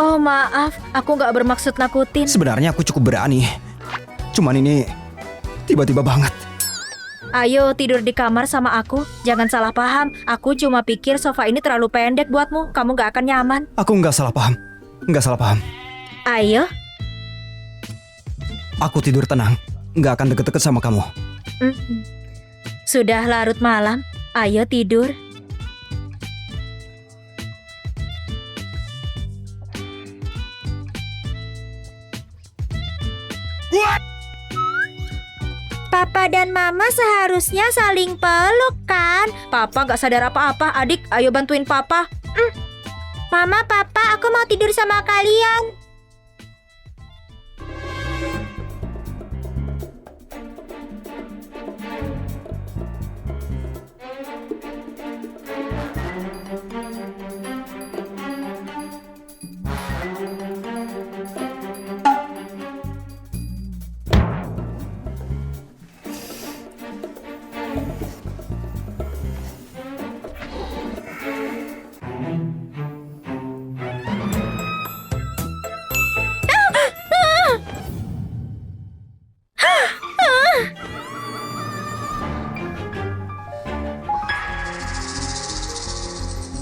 Oh maaf, aku nggak bermaksud nakutin. Sebenarnya aku cukup berani. Cuman ini tiba-tiba banget. Ayo tidur di kamar sama aku. Jangan salah paham, aku cuma pikir sofa ini terlalu pendek buatmu. Kamu nggak akan nyaman. Aku nggak salah paham. Nggak salah paham. Ayo. Aku tidur tenang. Nggak akan deket-deket sama kamu. Sudah larut malam. Ayo tidur. Papa dan Mama seharusnya saling peluk kan? Papa gak sadar apa-apa. Adik, ayo bantuin Papa. Mama, Papa, aku mau tidur sama kalian.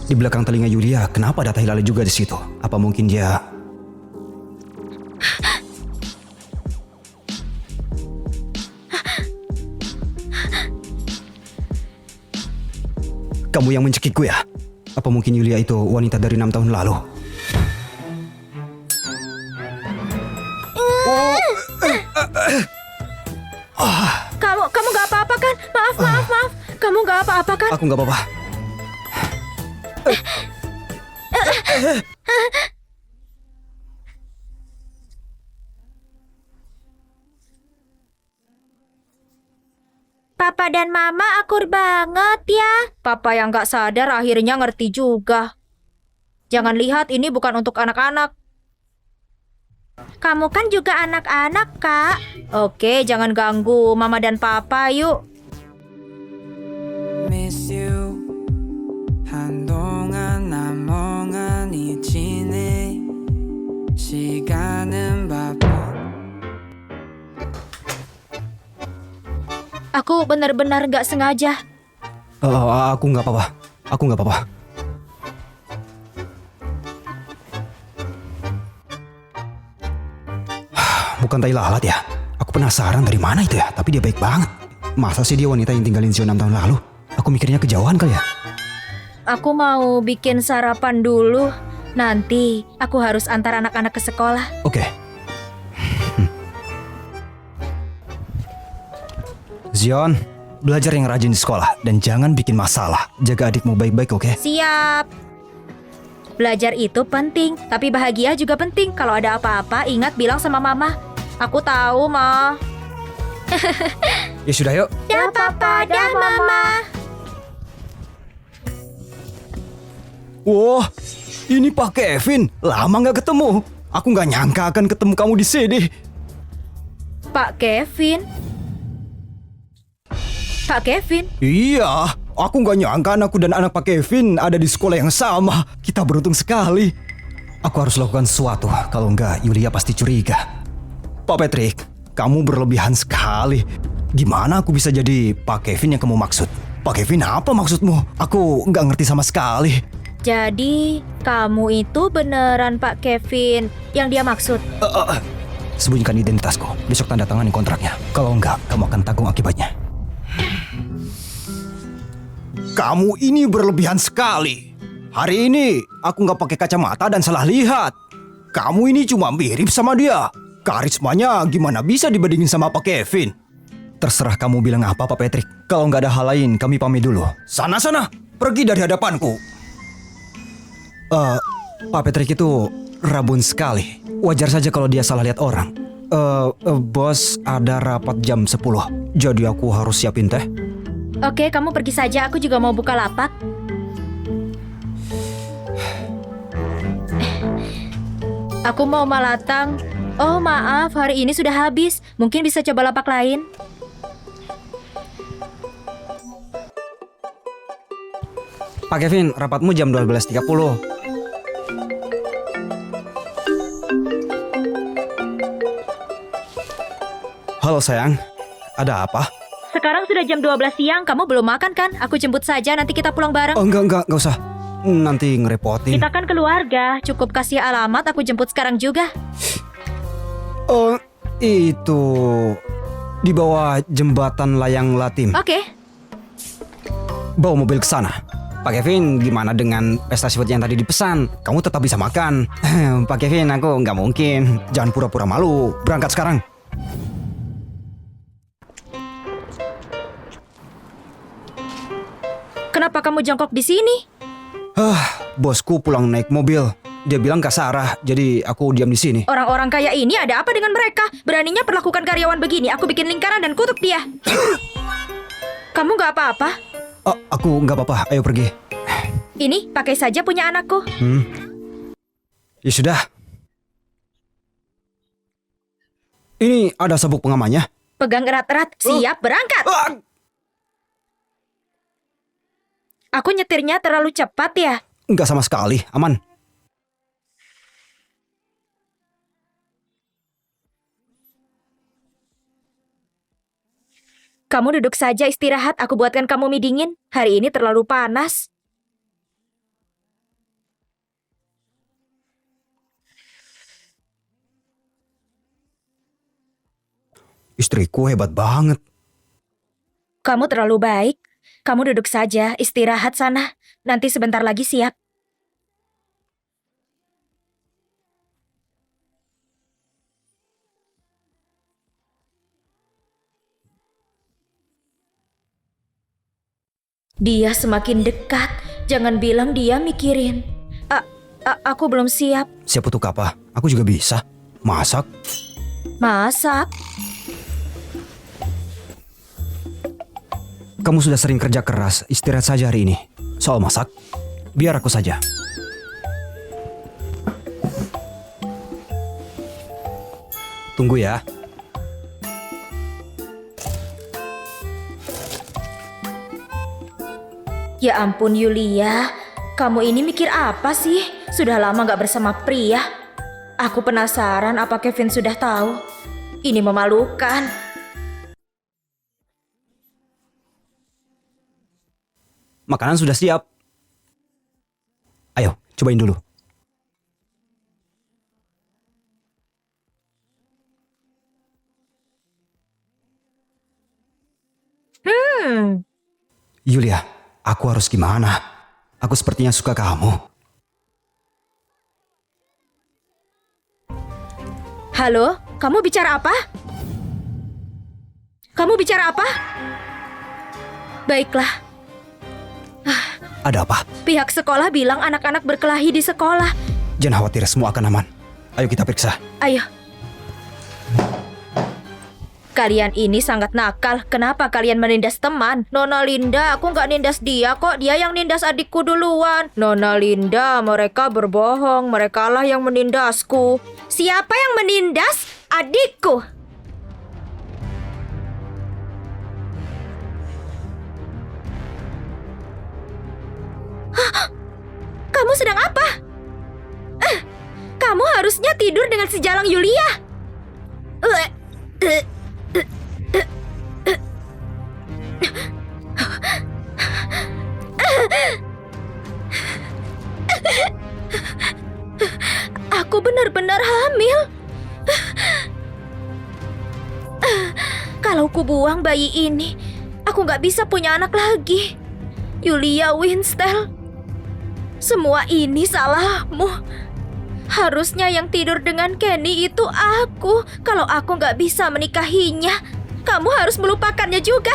Di belakang telinga Yulia, kenapa ada tai lalat juga di situ? Apa mungkin dia... Kamu yang mencekikku ya? Apa mungkin Yulia itu wanita dari 6 tahun lalu? Kamu gak apa-apa kan? Maaf. Kamu gak apa-apa kan? Aku nggak apa-apa. Papa dan Mama akur banget ya. Papa yang gak sadar akhirnya ngerti juga. Jangan lihat ini bukan untuk anak-anak. Kamu kan juga anak-anak, Kak. Oke, jangan ganggu Mama dan Papa, yuk. Miss you 한동안 난 멍하니 지내 시간은 바빠 Aku benar-benar gak sengaja. Aku nggak apa-apa. Aku nggak apa-apa. Bukan tai lalat ya? Aku penasaran dari mana itu ya, tapi dia baik banget. Masa sih dia wanita yang tinggalin Zio 6 tahun lalu? Aku mikirnya kejauhan kali ya? Aku mau bikin sarapan dulu. Nanti aku harus antar anak-anak ke sekolah. Oke. Zion, belajar yang rajin di sekolah dan jangan bikin masalah. Jaga adikmu baik-baik, oke? Siap. Belajar itu penting, tapi bahagia juga penting. Kalau ada apa-apa, ingat bilang sama Mama. Aku tahu, Ma. Ya sudah yuk. Dah, Papa. Dah, Mama. Wah, ini Pak Kevin. Lama nggak ketemu. Aku nggak nyangka akan ketemu kamu di sini. Pak Kevin? Pak Kevin? Iya, aku nggak nyangka anakku dan anak Pak Kevin ada di sekolah yang sama. Kita beruntung sekali. Aku harus lakukan sesuatu, kalau nggak Yulia pasti curiga. Pak Patrick, kamu berlebihan sekali. Gimana aku bisa jadi Pak Kevin yang kamu maksud? Pak Kevin, apa maksudmu? Aku nggak ngerti sama sekali. Jadi, kamu itu beneran Pak Kevin yang dia maksud? Sembunyikan identitasku. Besok tanda tangani kontraknya. Kalau enggak, kamu akan tanggung akibatnya. Kamu ini berlebihan sekali. Hari ini aku nggak pakai kacamata dan salah lihat. Kamu ini cuma mirip sama dia. Karismanya gimana bisa dibandingin sama Pak Kevin? Terserah kamu bilang apa, Pak Patrick. Kalau nggak ada hal lain, kami pamit dulu. Sana, pergi dari hadapanku. Pak Patrick itu rabun sekali. Wajar saja kalau dia salah lihat orang. Bos, ada rapat jam 10. Jadi aku harus siapin teh. Oke, kamu pergi saja. Aku juga mau buka lapak. Aku mau malatang. Oh, maaf. Hari ini sudah habis. Mungkin bisa coba lapak lain. Pak Kevin, rapatmu jam 12.30. Halo sayang, ada apa? Sekarang sudah jam 12 siang. Kamu belum makan kan? Aku jemput saja. Nanti kita pulang bareng. Oh enggak usah. Nanti ngerepotin. Kita kan keluarga. Cukup kasih alamat. Aku jemput sekarang juga. Oh, itu di bawah jembatan Layang Latim. Oke. Bawa mobil ke sana. Pak Kevin, gimana dengan pesta seafood yang tadi dipesan? Kamu tetap bisa makan. Pak Kevin, aku nggak mungkin. Jangan pura-pura malu. Berangkat sekarang. Kenapa kamu jongkok di sini? Bosku pulang naik mobil. Dia bilang Kak Sarah, jadi aku diam di sini. Orang-orang kaya ini ada apa dengan mereka? Beraninya perlakukan karyawan begini. Aku bikin lingkaran dan kutuk dia. Kamu nggak apa-apa? Aku nggak apa-apa. Ayo pergi. Ini pakai saja punya anakku. Ya sudah. Ini ada sabuk pengamannya. Pegang erat-erat. Siap berangkat. Aku nyetirnya terlalu cepat ya? Nggak sama sekali, aman. Kamu duduk saja istirahat, aku buatkan kamu mie dingin. Hari ini terlalu panas. Istriku hebat banget. Kamu terlalu baik. Kamu duduk saja, istirahat sana. Nanti sebentar lagi siap. Dia semakin dekat. Jangan bilang dia mikirin. Aku belum siap. Siap untuk apa? Aku juga bisa. Masak. Masak? Kamu sudah sering kerja keras, istirahat saja hari ini. Soal masak, biar aku saja. Tunggu ya. Ya ampun Yulia, kamu ini mikir apa sih? Sudah lama gak bersama pria. Aku penasaran apa Kevin sudah tahu. Ini memalukan. Makanan sudah siap. Ayo, cobain dulu. Yulia, aku harus gimana? Aku sepertinya suka kamu. Halo, kamu bicara apa? Kamu bicara apa? Baiklah. Ada apa? Pihak sekolah bilang anak-anak berkelahi di sekolah. Jangan khawatir, semua akan aman. Ayo kita periksa. Ayo. Kalian ini sangat nakal. Kenapa kalian menindas teman? Nona Linda, aku nggak nindas dia kok. Dia yang nindas adikku duluan. Nona Linda, mereka berbohong. Merekalah yang menindasku. Siapa yang menindas adikku? Hah? Kamu sedang apa? Kamu harusnya tidur dengan sejalang Yulia. Aku benar-benar hamil. Kalau ku buang bayi ini, aku nggak bisa punya anak lagi. Yulia Winstel, semua ini salahmu. Harusnya yang tidur dengan Kenny itu aku. Kalau aku nggak bisa menikahinya, kamu harus melupakannya juga.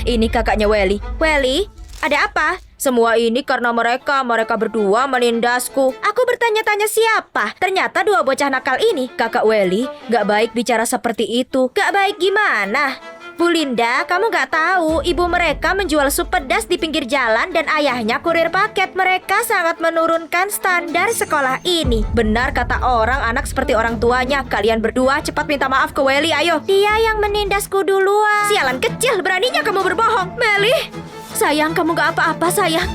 Ini kakaknya Welly. Welly, ada apa? Semua ini karena mereka berdua menindasku. Aku bertanya-tanya siapa? Ternyata dua bocah nakal ini. Kakak Welly, gak baik bicara seperti itu. Gak baik gimana? Bu Linda, kamu gak tahu ibu mereka menjual sup pedas di pinggir jalan dan ayahnya kurir paket. Mereka sangat menurunkan standar sekolah ini. Benar kata orang, anak seperti orang tuanya. Kalian berdua cepat minta maaf ke Welly, ayo. Dia yang menindasku duluan. Sialan kecil, beraninya kamu berbohong. Melly, sayang, kamu gak apa-apa, sayang.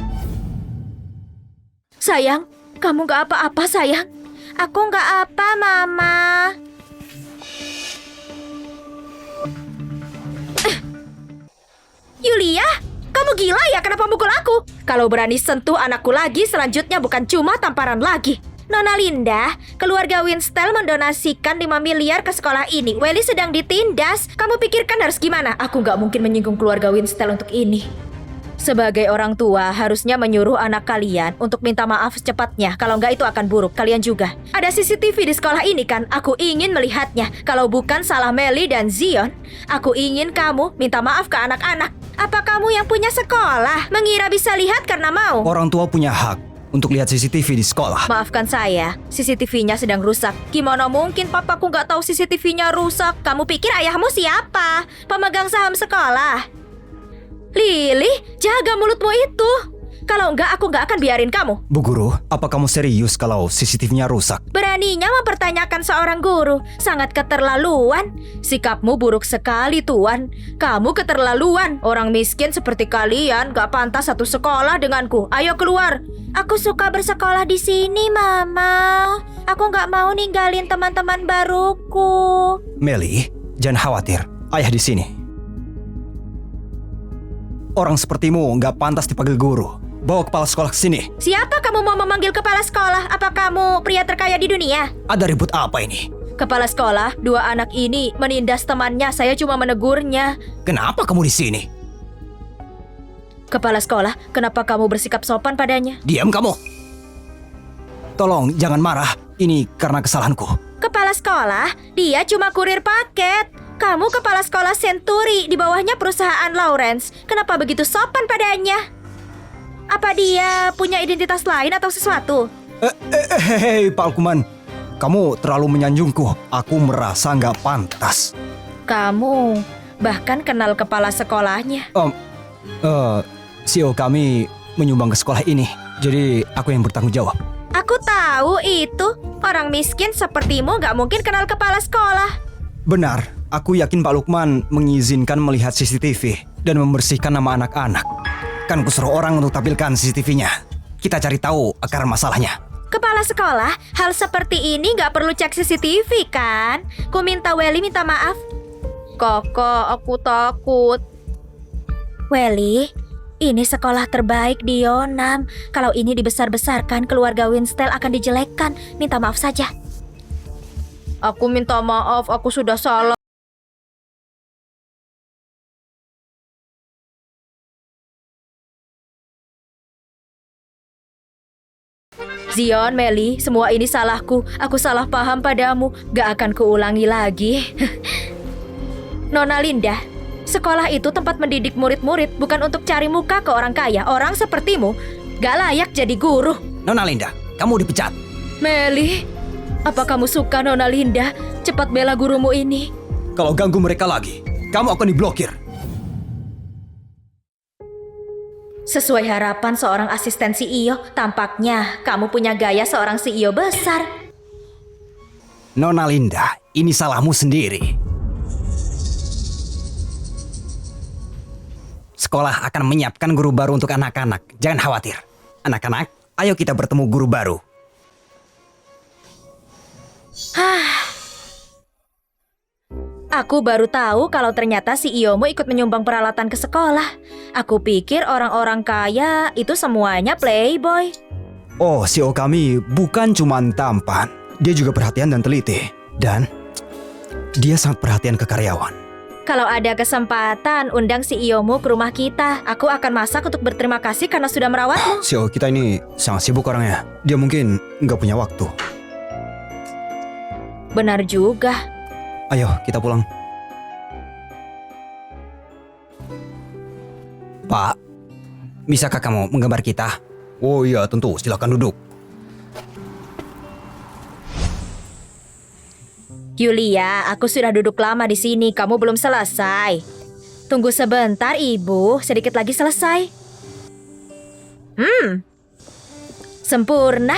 Sayang, kamu gak apa-apa, sayang. Aku gak apa, Mama. Yulia, kamu gila ya kenapa mukul aku? Kalau berani sentuh anakku lagi, selanjutnya bukan cuma tamparan lagi. Nona Linda, keluarga Winstel mendonasikan 5 miliar ke sekolah ini. Welly sedang ditindas. Kamu pikirkan harus gimana? Aku gak mungkin menyinggung keluarga Winstel untuk ini. Sebagai orang tua, harusnya menyuruh anak kalian untuk minta maaf secepatnya. Kalau nggak itu akan buruk, kalian juga. Ada CCTV di sekolah ini kan? Aku ingin melihatnya. Kalau bukan salah Melly dan Zion, aku ingin kamu minta maaf ke anak-anak. Apa kamu yang punya sekolah mengira bisa lihat karena mau? Orang tua punya hak untuk lihat CCTV di sekolah. Maafkan saya, CCTV-nya sedang rusak. Gimana mungkin papaku nggak tahu CCTV-nya rusak? Kamu pikir ayahmu siapa? Pemegang saham sekolah. Lily, jaga mulutmu itu. Kalau enggak, aku enggak akan biarin kamu. Bu Guru, apa kamu serius kalau CCTV-nya rusak? Beraninya mempertanyakan seorang guru. Sangat keterlaluan. Sikapmu buruk sekali, Tuan. Kamu keterlaluan. Orang miskin seperti kalian gak pantas satu sekolah denganku. Ayo keluar. Aku suka bersekolah di sini, Mama. Aku gak mau ninggalin teman-teman baruku. Melly, jangan khawatir. Ayah di sini. Orang sepertimu nggak pantas dipanggil guru. Bawa kepala sekolah ke sini. Siapa kamu mau memanggil kepala sekolah? Apa kamu pria terkaya di dunia? Ada ribut apa ini? Kepala sekolah, dua anak ini menindas temannya. Saya cuma menegurnya. Kenapa kamu di sini? Kepala sekolah, kenapa kamu bersikap sopan padanya? Diam kamu. Tolong jangan marah. Ini karena kesalahanku. Kepala sekolah, dia cuma kurir paket. Kamu kepala sekolah Century, di bawahnya perusahaan Lawrence. Kenapa begitu sopan padanya? Apa dia punya identitas lain atau sesuatu? Hei Pak Alkuman, kamu terlalu menyanjungku. Aku merasa nggak pantas. Kamu bahkan kenal kepala sekolahnya. CEO kami menyumbang ke sekolah ini. Jadi aku yang bertanggung jawab. Aku tahu itu. Orang miskin sepertimu nggak mungkin kenal kepala sekolah. Benar, aku yakin Pak Lukman mengizinkan melihat CCTV dan membersihkan nama anak-anak. Kan kusuruh orang untuk tampilkan CCTV-nya. Kita cari tahu akar masalahnya. Kepala sekolah, hal seperti ini nggak perlu cek CCTV kan? Ku minta Welly minta maaf. Kakak, aku takut. Welly, ini sekolah terbaik di Yonam. Kalau ini dibesar-besarkan, keluarga Winstel akan dijelekkan. Minta maaf saja. Aku minta maaf, aku sudah salah. Zion, Melly, semua ini salahku. Aku salah paham padamu. Gak akan kuulangi lagi. Nona Linda, Sekolah itu tempat mendidik murid-murid, bukan untuk cari muka ke orang kaya. Orang sepertimu gak layak jadi guru. Nona Linda, kamu dipecat. Meli, apa kamu suka Nona Linda? Cepat bela gurumu ini. Kalau ganggu mereka lagi, kamu akan diblokir. Sesuai harapan seorang asisten CEO, tampaknya kamu punya gaya seorang CEO besar. Nona Linda, ini salahmu sendiri. Sekolah akan menyiapkan guru baru untuk anak-anak. Jangan khawatir. Anak-anak, ayo kita bertemu guru baru. Aku baru tahu kalau ternyata CEO-mu ikut menyumbang peralatan ke sekolah. Aku pikir orang-orang kaya itu semuanya playboy. Oh, CEO kami bukan cuma tampan. Dia juga perhatian dan teliti. Dan dia sangat perhatian ke karyawan. Kalau ada kesempatan, undang CEO-mu ke rumah kita. Aku akan masak untuk berterima kasih karena sudah merawatmu. CEO kita ini sangat sibuk orangnya. Dia mungkin nggak punya waktu. Benar juga. Ayo, kita pulang. Pak, bisakah kamu menggambar kita? Oh iya, tentu. Silakan duduk. Yulia, aku sudah duduk lama di sini. Kamu belum selesai. Tunggu sebentar, Ibu. Sedikit lagi selesai. Sempurna.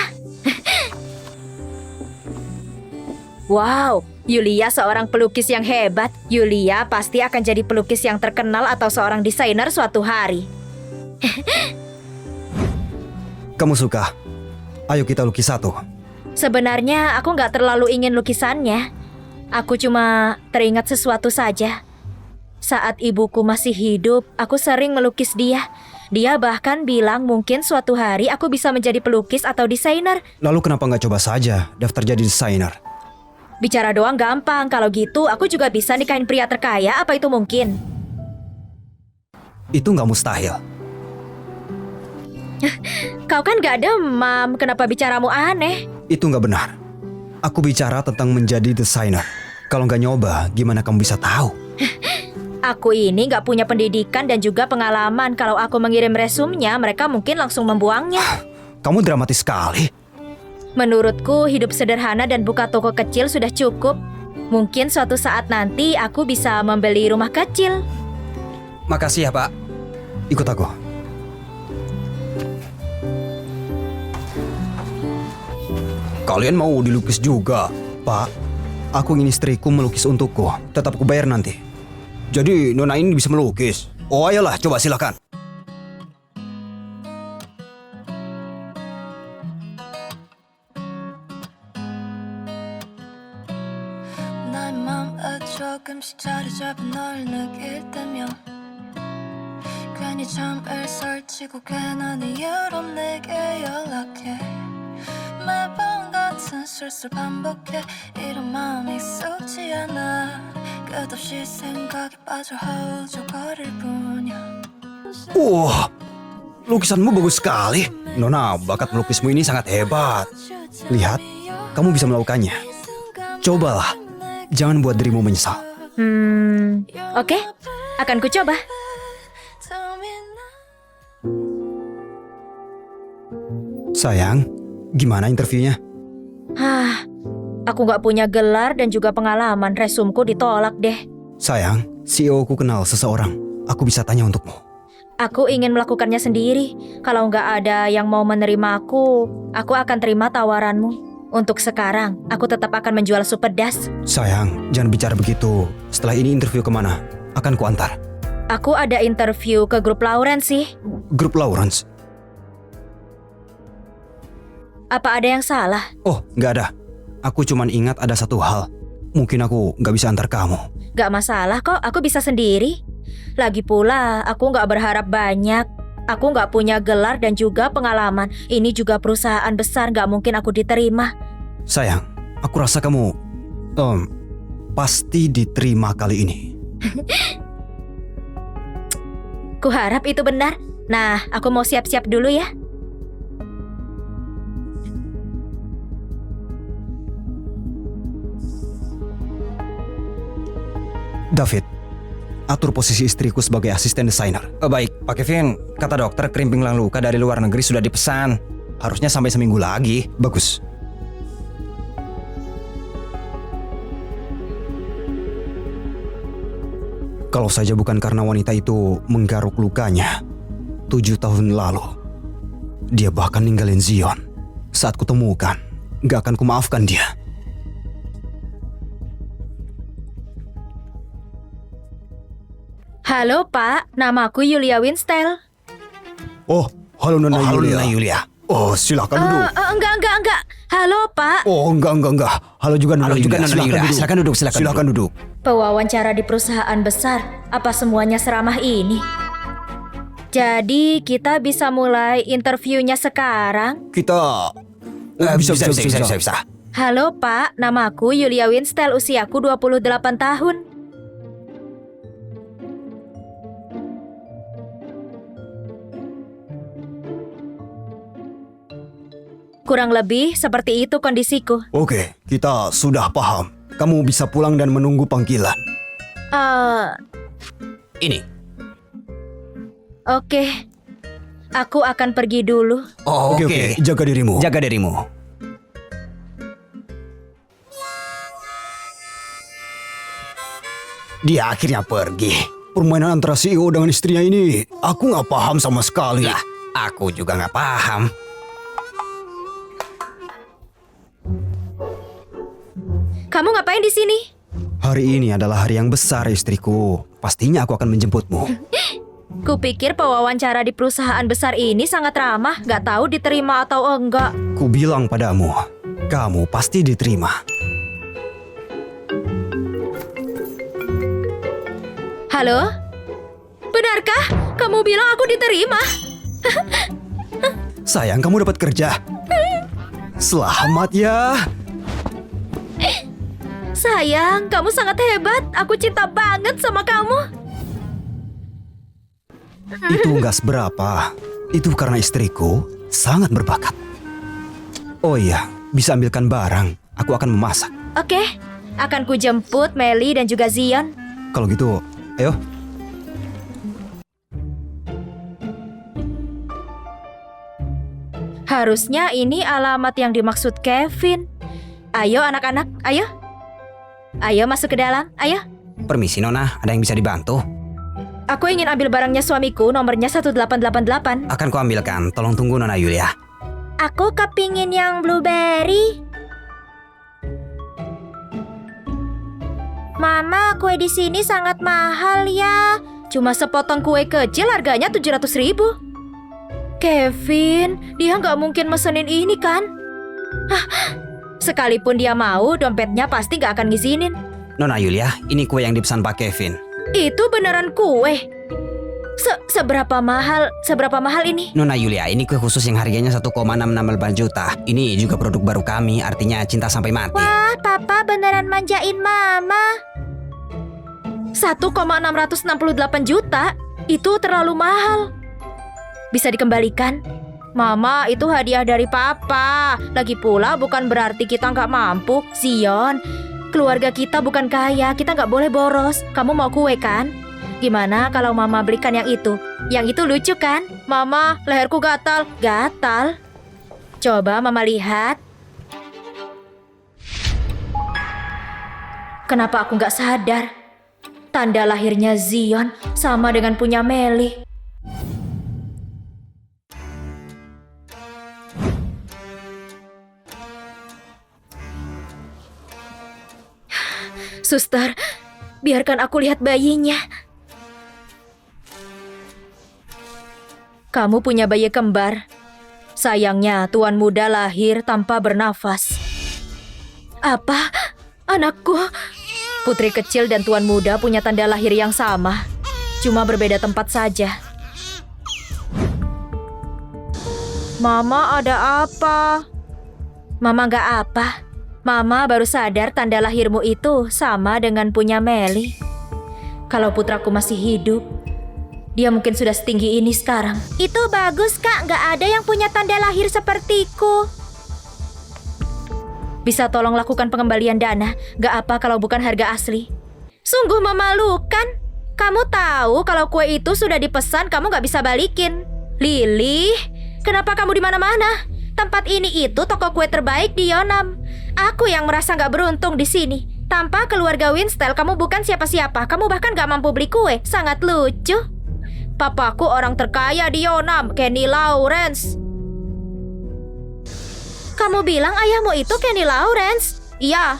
Wow, Yulia seorang pelukis yang hebat. Yulia pasti akan jadi pelukis yang terkenal atau seorang desainer suatu hari. Kamu suka? Ayo kita lukis satu. Sebenarnya aku nggak terlalu ingin lukisannya. Aku cuma teringat sesuatu saja. Saat ibuku masih hidup, aku sering melukis dia. Dia bahkan bilang mungkin suatu hari aku bisa menjadi pelukis atau desainer. Lalu kenapa nggak coba saja daftar jadi desainer? Bicara doang gampang, kalau gitu aku juga bisa nikahin pria terkaya, apa itu mungkin? Itu nggak mustahil. Kau kan gak demam, kenapa bicaramu aneh? Itu nggak benar. Aku bicara tentang menjadi desainer. Kalau nggak nyoba, gimana kamu bisa tahu? Aku ini gak punya pendidikan dan juga pengalaman. Kalau aku mengirim resumnya, mereka mungkin langsung membuangnya. Kamu dramatis sekali. Menurutku, hidup sederhana dan buka toko kecil sudah cukup. Mungkin suatu saat nanti aku bisa membeli rumah kecil. Makasih ya, Pak. Ikut aku. Kalian mau dilukis juga? Pak, aku ingin istriku melukis untukku. Tetap aku bayar nanti. Jadi Nona ini bisa melukis. Oh ayolah, coba silakan. 나의 맘에 조금씩 자리 잡은 널 느낄 때면 괜히 잠을 설치고 괜한 이유로 내게 연락해 매번 같은 실수를 반복해 이런 마음이 익숙지 않아 끝없이 생각에 빠져 허우적거릴 뿐이야 Wah, lukisanmu bagus sekali. Nona, bakat melukismu ini sangat hebat. Lihat, kamu bisa melakukannya. Cobalah, jangan buat dirimu menyesal. Oke, akan ku coba. Sayang, gimana interviewnya? Aku gak punya gelar dan juga pengalaman. Resumku ditolak deh. Sayang, CEO ku kenal seseorang. Aku bisa tanya untukmu. Aku ingin melakukannya sendiri. Kalau nggak ada yang mau menerima aku akan terima tawaranmu. Untuk sekarang, aku tetap akan menjual sup pedas. Sayang, jangan bicara begitu. Setelah ini interview kemana? Akan kuantar. Aku ada interview ke grup Lawrence sih. Grup Lawrence? Apa ada yang salah? Oh, nggak ada. Aku cuman ingat ada satu hal. Mungkin aku nggak bisa antar kamu. Gak masalah kok, aku bisa sendiri. Lagi pula, aku gak berharap banyak. Aku gak punya gelar dan juga pengalaman. Ini juga perusahaan besar, gak mungkin aku diterima. Sayang, aku rasa kamu pasti diterima kali ini. Kuharap itu benar. Nah, aku mau siap-siap dulu ya. David, atur posisi istriku sebagai asisten desainer. Baik, Pak Kevin. Kata dokter krim pinggang luka dari luar negeri sudah dipesan. Harusnya sampai seminggu lagi. Bagus. Kalau saja bukan karena wanita itu menggaruk lukanya 7 tahun lalu, dia bahkan ninggalin Zion. Saat kutemukan, gak akan kumaafkan dia. Halo Pak, namaku Yulia Winstel. Oh, halo Nona Yulia. Oh, silakan duduk. Enggak. Halo Pak. Oh, enggak. Halo juga Nona Yulia. Silakan duduk. Silakan duduk. Pewawancara di perusahaan besar, apa semuanya seramah ini? Jadi kita bisa mulai interviewnya sekarang? Kita bisa. Halo Pak, namaku Yulia Winstel, usiaku 28 tahun. Kurang lebih seperti itu kondisiku. Oke, kita sudah paham. Kamu bisa pulang dan menunggu panggilan. Ini. Oke. Aku akan pergi dulu. Oh, oke. Jaga dirimu. Dia akhirnya pergi. Permainan antara CEO dengan istrinya ini, aku nggak paham sama sekali. Lah, aku juga nggak paham. Kamu ngapain di sini? Hari ini adalah hari yang besar, istriku. Pastinya aku akan menjemputmu. Kupikir pewawancara di perusahaan besar ini sangat ramah, gak tahu diterima atau enggak. Ku bilang padamu, kamu pasti diterima. Halo? Benarkah kamu bilang aku diterima? Sayang, kamu dapat kerja. Selamat ya. Sayang, kamu sangat hebat. Aku cinta banget sama kamu. Itu nggak seberapa. Itu karena istriku sangat berbakat. Oh iya, bisa ambilkan barang. Aku akan memasak. Oke, akan ku jemput Melly dan juga Zion. Kalau gitu, ayo. Harusnya ini alamat yang dimaksud Kevin. Ayo anak-anak, ayo. Ayo masuk ke dalam, ayo. Permisi Nona, ada yang bisa dibantu? Aku ingin ambil barangnya suamiku, nomornya 1888. Akan kuambilkan, tolong tunggu Nona Yulia. Aku kepingin yang blueberry. Mama, kue di sini sangat mahal ya. Cuma sepotong kue kecil harganya 700.000. Kevin, dia nggak mungkin mesenin ini kan? Sekalipun dia mau, dompetnya pasti nggak akan ngizinin. Nona Yulia, ini kue yang dipesan Pak Kevin. Itu beneran kue. Seberapa mahal ini? Nona Yulia, ini kue khusus yang harganya 1,668 juta. Ini juga produk baru kami, artinya cinta sampai mati. Wah, Papa beneran manjain Mama. 1,668 juta? Itu terlalu mahal. Bisa dikembalikan? Mama, itu hadiah dari Papa. Lagi pula bukan berarti kita nggak mampu. Zion, keluarga kita bukan kaya, kita nggak boleh boros. Kamu mau kue kan? Gimana kalau Mama belikan yang itu? Yang itu lucu kan? Mama, leherku gatal. Gatal? Coba Mama lihat. Kenapa aku nggak sadar? Tanda lahirnya Zion sama dengan punya Melly. Suster, biarkan aku lihat bayinya. Kamu punya bayi kembar. Sayangnya, tuan muda lahir tanpa bernafas. Apa? Anakku? Putri kecil dan tuan muda punya tanda lahir yang sama. Cuma berbeda tempat saja. Mama, ada apa? Mama gak apa. Mama baru sadar tanda lahirmu itu sama dengan punya Melly. Kalau putraku masih hidup, dia mungkin sudah setinggi ini sekarang. Itu bagus, Kak. Gak ada yang punya tanda lahir sepertiku. Bisa tolong lakukan pengembalian dana? Gak apa kalau bukan harga asli. Sungguh memalukan. Kamu tahu kalau kue itu sudah dipesan, kamu gak bisa balikin. Lily, kenapa kamu di mana-mana? Tempat ini itu toko kue terbaik di Yonam. Aku yang merasa gak beruntung di sini. Tanpa keluarga Winstel, kamu bukan siapa-siapa. Kamu bahkan gak mampu beli kue. Sangat lucu. Papaku orang terkaya di Yonam, Kenny Lawrence. Kamu bilang ayahmu itu Kenny Lawrence? Iya.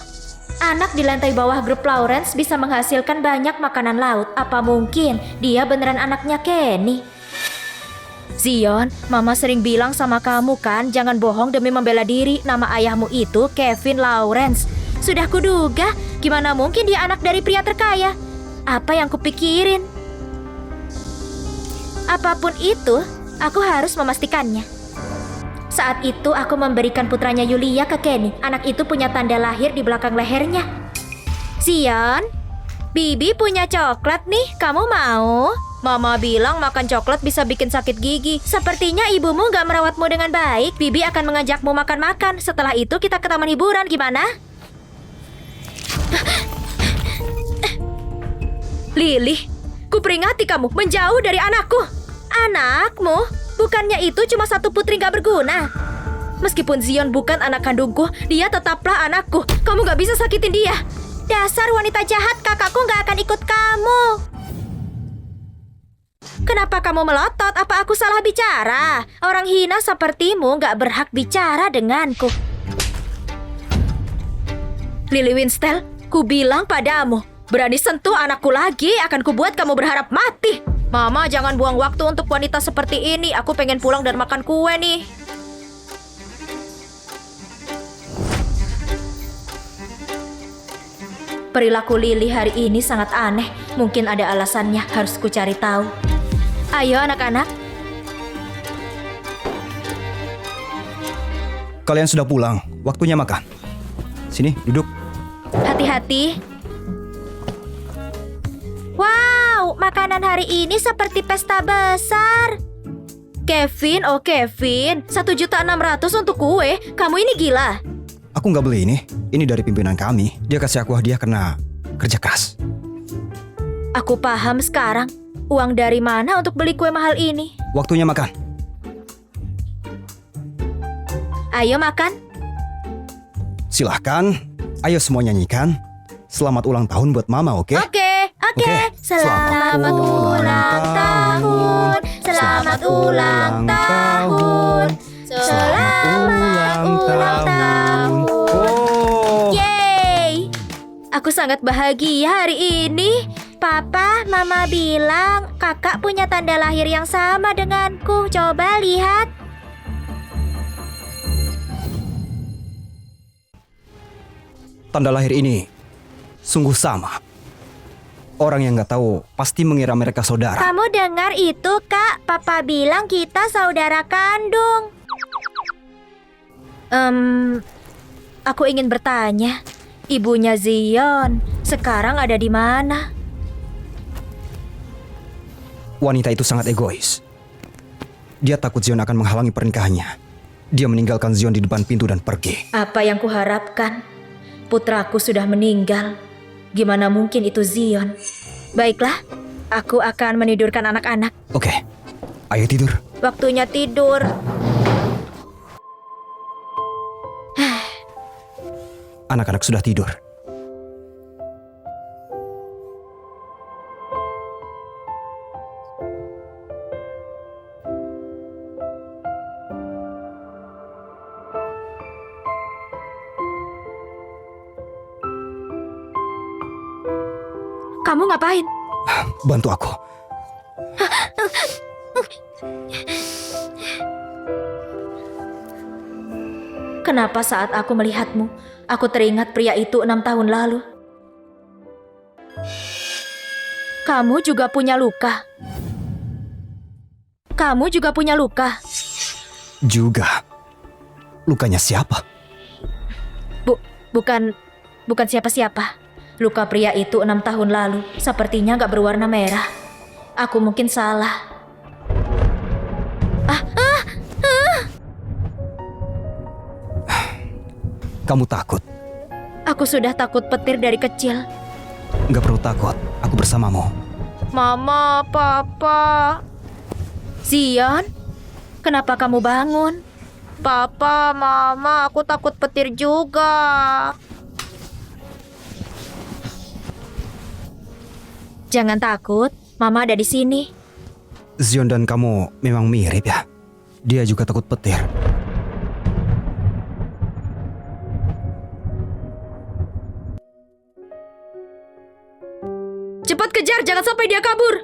Anak di lantai bawah grup Lawrence bisa menghasilkan banyak makanan laut. Apa mungkin dia beneran anaknya Kenny? Zion, Mama sering bilang sama kamu kan, jangan bohong demi membela diri. Nama ayahmu itu Kevin Lawrence. Sudah kuduga, gimana mungkin dia anak dari pria terkaya? Apa yang kupikirin? Apapun itu, aku harus memastikannya. Saat itu aku memberikan putranya Yulia ke Kenny. Anak itu punya tanda lahir di belakang lehernya. Zion, Bibi punya coklat nih, kamu mau? Mama bilang makan coklat bisa bikin sakit gigi. Sepertinya ibumu gak merawatmu dengan baik. Bibi akan mengajakmu makan-makan. Setelah itu kita ke taman hiburan, gimana? Lily, kuperingati kamu menjauh dari anakku. Anakmu? Bukannya itu cuma satu putri gak berguna? Meskipun Zion bukan anak kandungku, dia tetaplah anakku. Kamu gak bisa sakitin dia. Dasar wanita jahat, kakakku gak akan ikut kamu. Kenapa kamu melotot? Apa aku salah bicara? Orang hina sepertimu gak berhak bicara denganku. Lily Winstel, ku bilang padamu, berani sentuh anakku lagi, akan kubuat kamu berharap mati. Mama, jangan buang waktu untuk wanita seperti ini. Aku pengen pulang dan makan kue nih. Perilaku Lily hari ini sangat aneh. Mungkin ada alasannya, harus ku cari tahu. Ayo anak-anak. Kalian sudah pulang, waktunya makan. Sini, duduk. Hati-hati. Wow, makanan hari ini seperti pesta besar. Kevin, oh Kevin, 1.600.000 untuk kue. Kamu ini gila. Aku nggak beli ini. Ini dari pimpinan kami. Dia kasih aku hadiah karena kerja keras. Aku paham sekarang. Uang dari mana untuk beli kue mahal ini? Waktunya makan. Ayo makan. Silahkan. Ayo semua nyanyikan. Selamat ulang tahun buat Mama, oke? Oke. Selamat ulang tahun. Selamat ulang tahun. Selamat ulang tahun. Oh. Yeay. Aku sangat bahagia hari ini. Papa, Mama bilang kakak punya tanda lahir yang sama denganku. Coba lihat. Tanda lahir ini sungguh sama. Orang yang nggak tahu pasti mengira mereka saudara. Kamu dengar itu, Kak? Papa bilang kita saudara kandung. Aku ingin bertanya, ibunya Zion sekarang ada di mana? Wanita itu sangat egois. Dia takut Zion akan menghalangi pernikahannya. Dia meninggalkan Zion di depan pintu dan pergi. Apa yang kuharapkan? Putraku sudah meninggal. Gimana mungkin itu Zion? Baiklah, aku akan menidurkan anak-anak. Oke, ayo tidur. Waktunya tidur. Anak-anak sudah tidur. Kamu ngapain? Bantu aku. Kenapa saat aku melihatmu, aku teringat pria itu 6 tahun lalu? Kamu juga punya luka. Kamu juga punya luka. Juga. Lukanya siapa? Bukan siapa-siapa. Luka pria itu 6 tahun lalu. Sepertinya gak berwarna merah. Aku mungkin salah. Kamu takut? Aku sudah takut petir dari kecil. Gak perlu takut, aku bersamamu. Mama, Papa. Zion, kenapa kamu bangun? Papa, Mama, aku takut petir juga. Jangan takut, Mama ada di sini. Zion dan kamu memang mirip ya. Dia juga takut petir. Cepat kejar, jangan sampai dia kabur.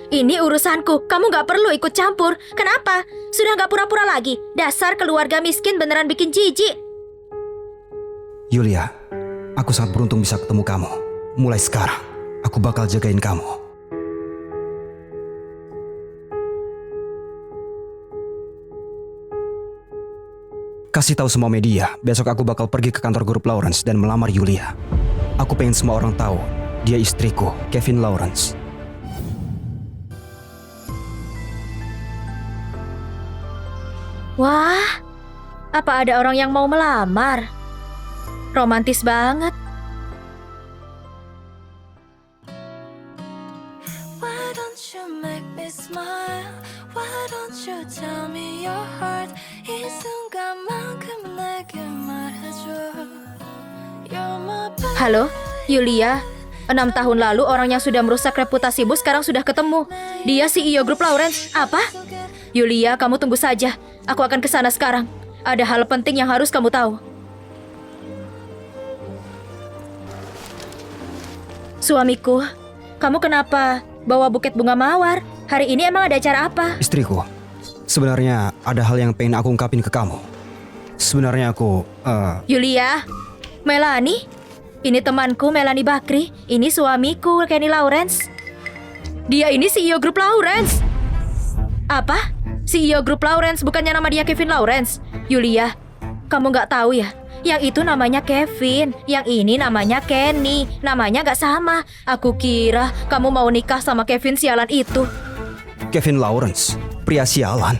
Ini urusanku, kamu gak perlu ikut campur. Kenapa? Sudah gak pura-pura lagi. Dasar keluarga miskin beneran bikin jijik. Yulia, aku sangat beruntung bisa ketemu kamu. Mulai sekarang, aku bakal jagain kamu. Kasih tahu semua media, besok aku bakal pergi ke kantor grup Lawrence dan melamar Yulia. Aku pengen semua orang tahu, dia istriku, Kevin Lawrence. Wah, apa ada orang yang mau melamar? Romantis banget. Why don't you make me smile? Why don't you tell me your heart? 이 순간만큼은 내게 말해줘. You're my best. Halo, Yulia. 6 tahun lalu orang yang sudah merusak reputasimu sekarang sudah ketemu. Dia CEO grup Lawrence. Apa? Yulia, kamu tunggu saja. Aku akan ke sana sekarang. Ada hal penting yang harus kamu tahu. Suamiku, kamu kenapa bawa buket bunga mawar? Hari ini emang ada acara apa? Istriku, sebenarnya ada hal yang pengen aku ungkapin ke kamu. Sebenarnya aku, Yulia, Melanie, ini temanku Melanie Bakri. Ini suamiku Kenny Lawrence. Dia ini CEO grup Lawrence. Apa? CEO grup Lawrence, bukannya nama dia Kevin Lawrence. Yulia, kamu nggak tahu ya? Yang itu namanya Kevin, yang ini namanya Kenny. Namanya nggak sama. Aku kira kamu mau nikah sama Kevin sialan itu. Kevin Lawrence, pria sialan.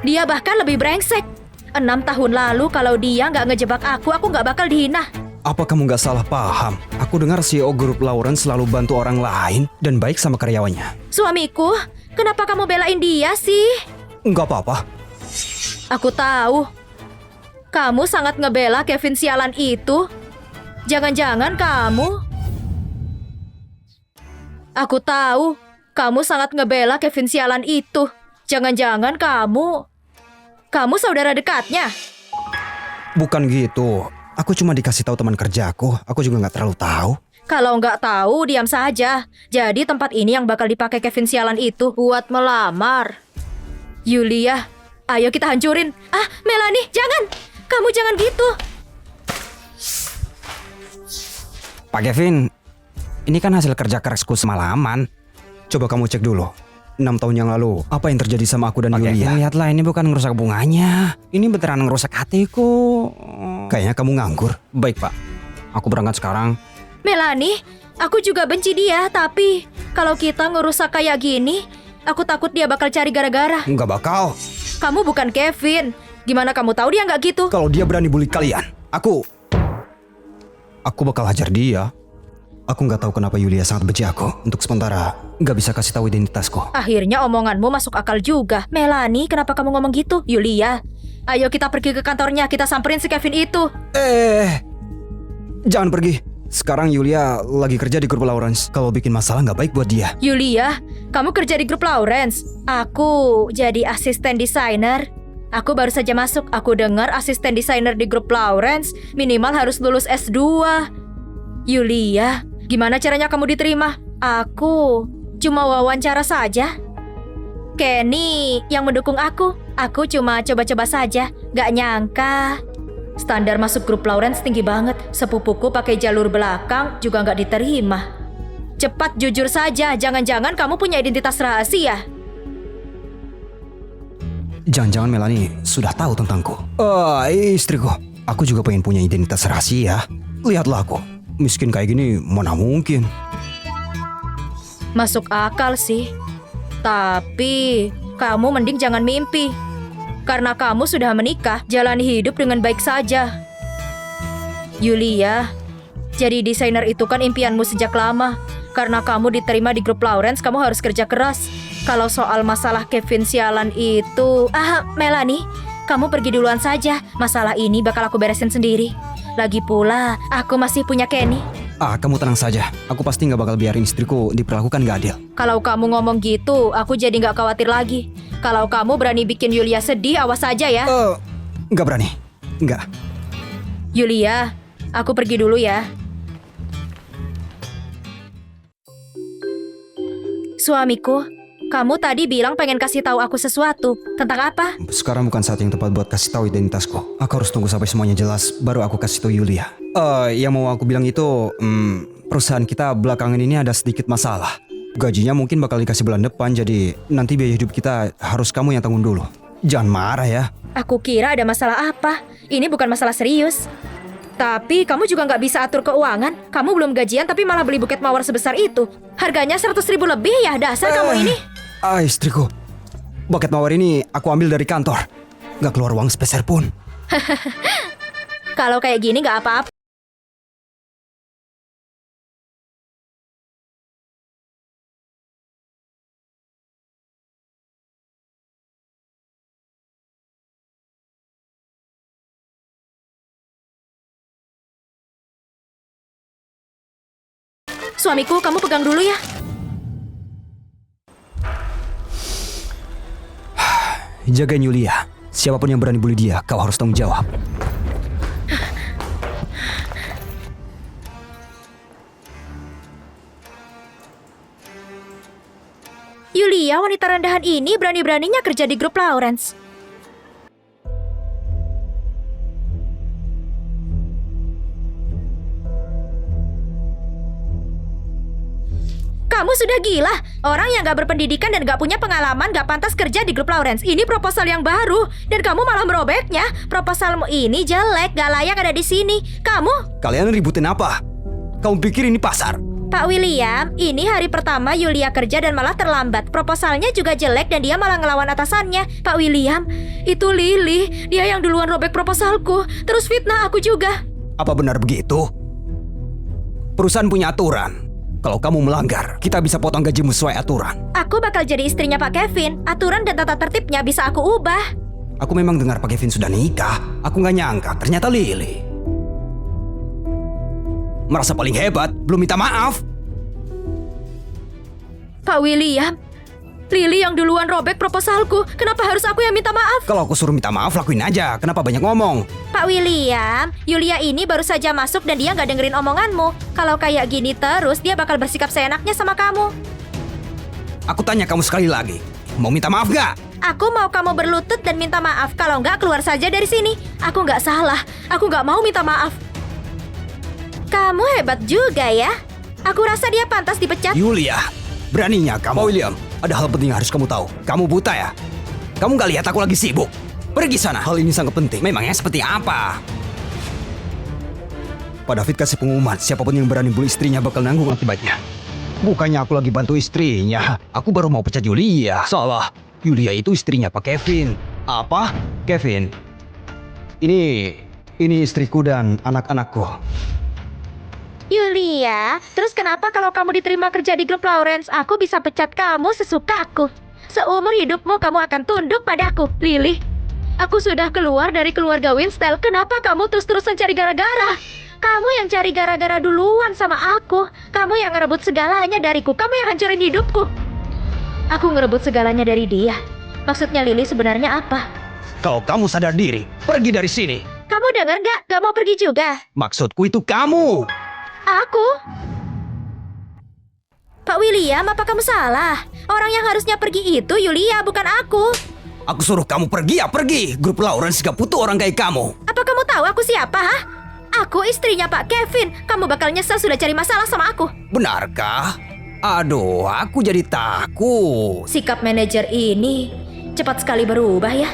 Dia bahkan lebih brengsek. 6 tahun lalu kalau dia nggak ngejebak aku nggak bakal dihina. Apa kamu nggak salah paham? Aku dengar CEO grup Lawrence selalu bantu orang lain dan baik sama karyawannya. Suamiku, kenapa kamu belain dia sih? Nggak apa-apa. Aku tahu. Kamu sangat ngebela Kevin sialan itu. Jangan-jangan kamu... Aku tahu. Kamu sangat ngebela Kevin sialan itu. Jangan-jangan kamu... Kamu saudara dekatnya. Bukan gitu. Aku cuma dikasih tahu teman kerjaku. Aku juga nggak terlalu tahu. Kalau nggak tahu, diam saja. Jadi tempat ini yang bakal dipakai Kevin sialan itu buat melamar. Yulia, ayo kita hancurin. Ah, Melanie, jangan. Kamu jangan gitu. Pak Kevin, ini kan hasil kerja kerasku semalaman. Coba kamu cek dulu. 6 tahun yang lalu, apa yang terjadi sama aku dan Yulia? Lihatlah, ini bukan ngerusak bunganya. Ini beneran ngerusak hatiku. Kayaknya kamu nganggur. Baik, Pak. Aku berangkat sekarang. Melanie, aku juga benci dia, tapi kalau kita ngerusak kayak gini, aku takut dia bakal cari gara-gara. Nggak bakal. Kamu bukan Kevin. Gimana kamu tahu dia nggak gitu? Kalau dia berani bully kalian, aku bakal hajar dia. Aku nggak tahu kenapa Yulia sangat benci aku. Untuk sementara, nggak bisa kasih tahu identitasku. Akhirnya omonganmu masuk akal juga. Melanie, kenapa kamu ngomong gitu? Yulia, ayo kita pergi ke kantornya, kita samperin si Kevin itu. Jangan pergi. Sekarang Yulia lagi kerja di grup Lawrence. Kalau bikin masalah nggak baik buat dia. Yulia, kamu kerja di grup Lawrence. Aku jadi asisten desainer. Aku baru saja masuk. Aku dengar asisten desainer di grup Lawrence minimal harus lulus S2. Yulia, gimana caranya kamu diterima? Aku cuma wawancara saja. Kenny yang mendukung aku. Aku cuma coba-coba saja. Gak nyangka standar masuk grup Lawrence tinggi banget. Sepupuku pakai jalur belakang juga gak diterima. Cepat jujur saja. Jangan-jangan kamu punya identitas rahasia. Jangan-jangan Melanie sudah tahu tentangku. Istriku. Aku juga pengen punya identitas rahasia. Lihatlah aku. Miskin kayak gini, mana mungkin. Masuk akal sih. Tapi kamu mending jangan mimpi. Karena kamu sudah menikah, jalani hidup dengan baik saja. Yulia, Jadi desainer itu kan impianmu sejak lama. Karena kamu diterima di grup Lawrence, kamu harus kerja keras. Kalau soal masalah Kevin sialan itu... Melanie, kamu pergi duluan saja. Masalah ini bakal aku beresin sendiri. Lagi pula, aku masih punya Kenny. Kamu tenang saja. Aku pasti nggak bakal biarin istriku diperlakukan gak adil. Kalau kamu ngomong gitu, aku jadi nggak khawatir lagi. Kalau kamu berani bikin Yulia sedih, awas saja ya. Nggak berani. Nggak. Yulia, aku pergi dulu ya. Suamiku, kamu tadi bilang pengen kasih tahu aku sesuatu. Tentang apa? Sekarang bukan saat yang tepat buat kasih tahu identitasku. Aku harus tunggu sampai semuanya jelas, baru aku kasih tahu Yulia. Yang mau aku bilang itu, perusahaan kita belakangan ini ada sedikit masalah. Gajinya mungkin bakal dikasih bulan depan, jadi nanti biaya hidup kita harus kamu yang tanggung dulu. Jangan marah ya. Aku kira ada masalah apa. Ini bukan masalah serius. Tapi kamu juga nggak bisa atur keuangan. Kamu belum gajian tapi malah beli buket mawar sebesar itu. Harganya 100.000 lebih ya, dasar kamu ini. Istriku, buket mawar ini aku ambil dari kantor. Nggak keluar uang sepeser pun. Kalau kayak gini nggak apa-apa. Suamiku, kamu pegang dulu ya. Jagain Yulia. Siapapun yang berani bully dia, kau harus tanggung jawab. Yulia, wanita rendahan ini berani-beraninya kerja di grup Lawrence. Kamu sudah gila. Orang yang gak berpendidikan dan gak punya pengalaman gak pantas kerja di grup Lawrence. Ini proposal yang baru dan kamu malah merobeknya. Proposalmu ini jelek, gak layak ada di sini. Kamu... Kalian ributin apa? Kamu pikir ini pasar? Pak William, ini hari pertama Yulia kerja dan malah terlambat. Proposalnya juga jelek dan dia malah ngelawan atasannya. Pak William, itu Lily. Dia yang duluan robek proposalku. Terus fitnah aku juga. Apa benar begitu? Perusahaan punya aturan. Kalau kamu melanggar, kita bisa potong gajimu sesuai aturan. Aku bakal jadi istrinya Pak Kevin. Aturan dan tata tertibnya bisa aku ubah. Aku memang dengar Pak Kevin sudah nikah. Aku nggak nyangka, ternyata Lily. Merasa paling hebat, belum minta maaf. Pak William, Lily yang duluan robek proposalku. Kenapa harus aku yang minta maaf? Kalau aku suruh minta maaf, lakuin aja. Kenapa banyak ngomong? Pak William, Yulia ini baru saja masuk dan dia nggak dengerin omonganmu. Kalau kayak gini terus, dia bakal bersikap seenaknya sama kamu. Aku tanya kamu sekali lagi. Mau minta maaf nggak? Aku mau kamu berlutut dan minta maaf. Kalau nggak, keluar saja dari sini. Aku nggak salah. Aku nggak mau minta maaf. Kamu hebat juga ya. Aku rasa dia pantas dipecat. Yulia, beraninya kamu. Pak William, ada hal penting yang harus kamu tahu. Kamu buta ya? Kamu nggak lihat aku lagi sibuk? Pergi sana. Hal ini sangat penting. Memangnya seperti apa? Pak David kasih pengumuman. Siapapun yang berani bully istrinya bakal nanggung akibatnya. Bukannya aku lagi bantu istrinya. Aku baru mau pecat Yulia. Salah. Yulia itu istrinya Pak Kevin. Apa? Kevin? Ini istriku dan anak-anakku. Yulia, terus kenapa kalau kamu diterima kerja di grup Lawrence, aku bisa pecat kamu sesuka aku? Seumur hidupmu kamu akan tunduk padaku, Lily. Aku sudah keluar dari keluarga Winstel. Kenapa kamu terus-terusan cari gara-gara? Kamu yang cari gara-gara duluan sama aku. Kamu yang ngerebut segalanya dariku. Kamu yang hancurin hidupku. Aku ngerebut segalanya dari dia. Maksudnya Lily sebenarnya apa? Kalau kamu sadar diri, pergi dari sini. Kamu dengar nggak? Gak mau pergi juga. Maksudku itu kamu. Aku? Pak William, apa kamu salah? Orang yang harusnya pergi itu Yulia, bukan aku. Aku suruh kamu pergi ya pergi. Grup Lawrence gak butuh orang kayak kamu. Apa kamu tahu aku siapa, ha? Aku istrinya Pak Kevin. Kamu bakal nyesel sudah cari masalah sama aku. Benarkah? Aduh, aku jadi takut. Sikap manajer ini cepat sekali berubah ya.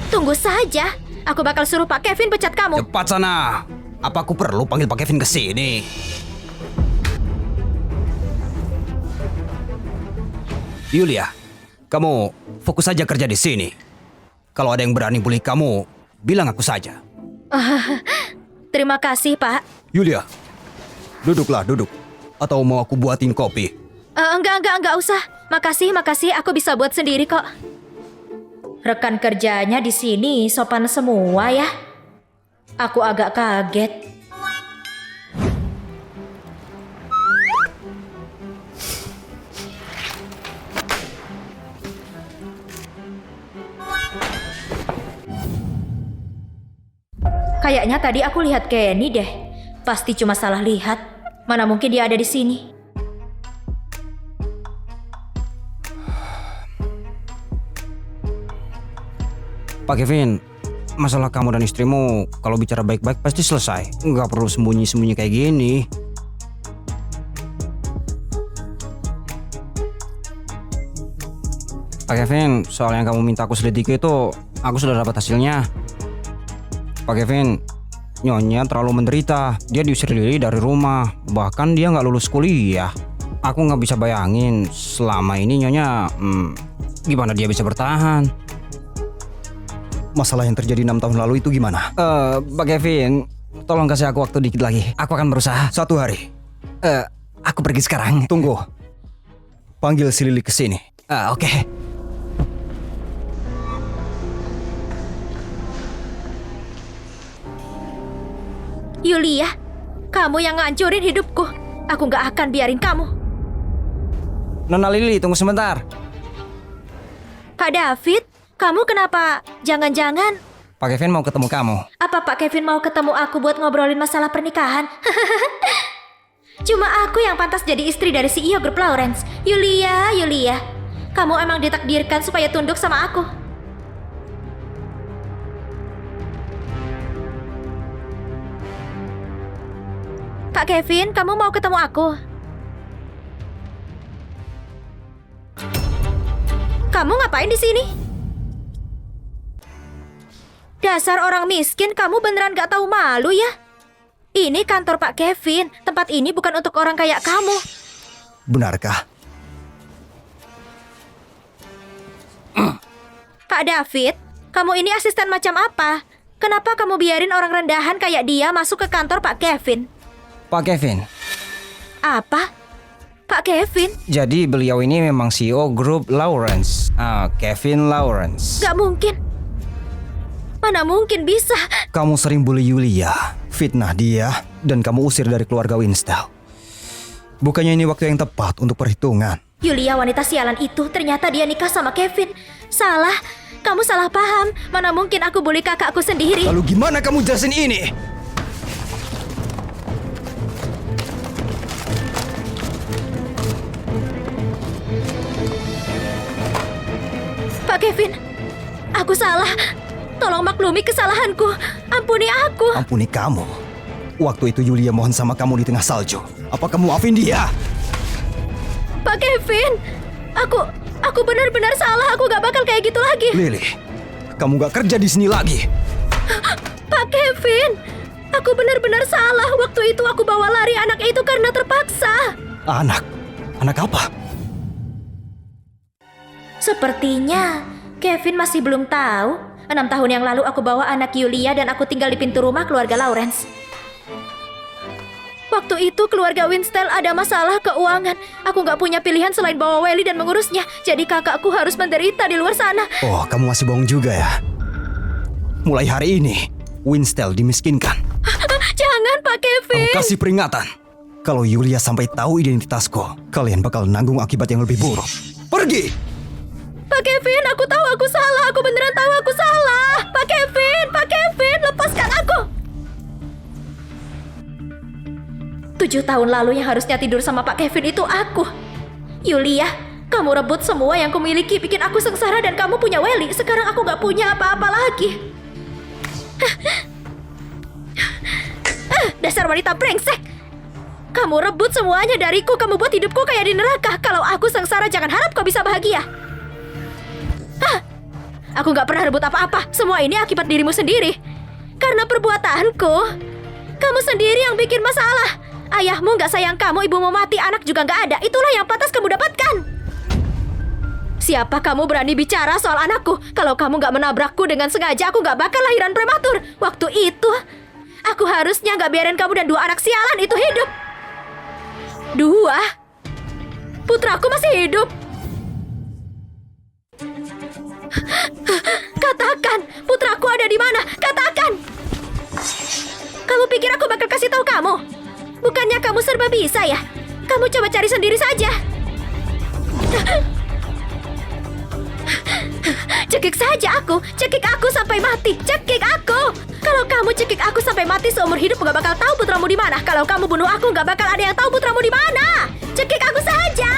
Tunggu saja. Aku bakal suruh Pak Kevin pecat kamu. Cepat sana. Apa aku perlu panggil Pak Kevin ke sini? Yulia, kamu fokus saja kerja di sini. Kalau ada yang berani bully kamu, bilang aku saja. Terima kasih, Pak. Yulia, Duduklah, duduk. Atau mau aku buatin kopi? Enggak usah. Makasih, aku bisa buat sendiri kok. Rekan kerjanya di sini sopan semua ya. Aku agak kaget. Kayaknya tadi aku lihat Kenny deh. Pasti cuma salah lihat. Mana mungkin dia ada di sini. Pak Kevin, masalah kamu dan istrimu kalau bicara baik-baik pasti selesai. Nggak perlu sembunyi-sembunyi kayak gini. Pak Kevin, soal yang kamu minta aku selidiki itu, aku sudah dapat hasilnya. Pak Kevin, Nyonya terlalu menderita. Dia diusir Lily dari rumah. Bahkan dia nggak lulus kuliah. Aku nggak bisa bayangin selama ini Nyonya, gimana dia bisa bertahan. Masalah yang terjadi 6 tahun lalu itu gimana? Pak Kevin, tolong kasih aku waktu dikit lagi. Aku akan berusaha. 1 hari. Aku pergi sekarang. Tunggu. Panggil si Lily ke sini. Oke. Yulia, kamu yang ngancurin hidupku. Aku nggak akan biarin kamu. Nona Lily, tunggu sebentar. Kak David, kamu kenapa? Jangan-jangan Pak Kevin mau ketemu kamu. apa Pak Kevin mau ketemu aku buat ngobrolin masalah pernikahan? Cuma aku yang pantas jadi istri dari CEO Grup Lawrence. Yulia, kamu emang ditakdirkan supaya tunduk sama aku. Pak Kevin, kamu mau ketemu aku? Kamu ngapain di sini? Dasar orang miskin, kamu beneran gak tahu malu ya? Ini kantor Pak Kevin. Tempat ini bukan untuk orang kayak kamu. Benarkah? Kak David, kamu ini asisten macam apa? Kenapa kamu biarin orang rendahan kayak dia masuk ke kantor Pak Kevin? Pak Kevin. Apa? Pak Kevin? Jadi beliau ini memang CEO Grup Lawrence. Kevin Lawrence. Gak mungkin. Mana mungkin bisa? Kamu sering bully Yulia, fitnah dia, dan kamu usir dari keluarga Winstel. Bukannya ini waktu yang tepat untuk perhitungan? Yulia wanita sialan itu ternyata dia nikah sama Kevin. Salah. Kamu salah paham. Mana mungkin aku bully kakakku sendiri. Lalu gimana kamu jelasin ini? Pak Kevin, aku salah. Tolong maklumi kesalahanku. Ampuni aku. Ampuni kamu. Waktu itu Yulia mohon sama kamu di tengah salju. Apa kamu maafin dia? Pak Kevin, aku benar-benar salah. Aku gak bakal kayak gitu lagi. Lily, kamu gak kerja di sini lagi. Pak Kevin, aku benar-benar salah. Waktu itu aku bawa lari anak itu karena terpaksa. Anak apa? Sepertinya Kevin masih belum tahu. 6 tahun yang lalu aku bawa anak Yulia dan aku tinggal di pintu rumah keluarga Lawrence. Waktu itu keluarga Winstel ada masalah keuangan. Aku gak punya pilihan selain bawa Welly dan mengurusnya. Jadi kakakku harus menderita di luar sana. Oh, kamu masih bohong juga ya? Mulai hari ini, Winstel dimiskinkan. Jangan Pak Kevin. Aku kasih peringatan. Kalau Yulia sampai tahu identitasku, kalian bakal nanggung akibat yang lebih buruk. Pergi! Pak Kevin, aku tahu aku salah. Aku beneran tahu aku salah. Pak Kevin, lepaskan aku. 7 tahun lalu yang harusnya tidur sama Pak Kevin itu aku. Yulia, kamu rebut semua yang kumiliki, bikin aku sengsara dan kamu punya Welly. Sekarang aku gak punya apa-apa lagi. Dasar wanita brengsek. Kamu rebut semuanya dariku. Kamu buat hidupku kayak di neraka. Kalau aku sengsara, jangan harap kau bisa bahagia. Aku gak pernah rebut apa-apa. Semua ini akibat dirimu sendiri. Karena perbuatanku. Kamu sendiri yang bikin masalah. Ayahmu gak sayang kamu, ibumu mati, anak juga gak ada. Itulah yang pantas kamu dapatkan. Siapa kamu berani bicara soal anakku? Kalau kamu gak menabrakku dengan sengaja, aku gak bakal lahiran prematur. Waktu itu, aku harusnya gak biarin kamu dan 2 anak sialan itu hidup. 2? Putraku masih hidup. Katakan, putraku ada di mana? Katakan. Kamu pikir aku bakal kasih tahu kamu? Bukannya kamu serba bisa ya? Kamu coba cari sendiri saja. Cekik saja aku, cekik aku sampai mati, cekik aku. Kalau kamu cekik aku sampai mati seumur hidup gak bakal tahu putramu di mana. Kalau kamu bunuh aku gak bakal ada yang tahu putramu di mana. Cekik aku saja.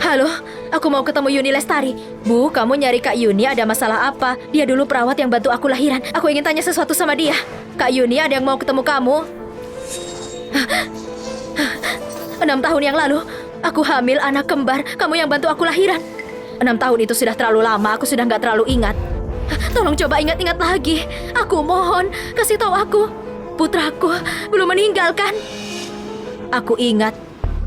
Halo, aku mau ketemu Yuni Lestari. Bu, kamu nyari Kak Yuni ada masalah apa? Dia dulu perawat yang bantu aku lahiran. Aku ingin tanya sesuatu sama dia. Kak Yuni ada yang mau ketemu kamu. 6 tahun yang lalu, aku hamil anak kembar. Kamu yang bantu aku lahiran. 6 tahun itu sudah terlalu lama, aku sudah nggak terlalu ingat. Tolong coba ingat-ingat lagi. Aku mohon, kasih tahu aku. Putraku belum meninggalkan. Aku ingat.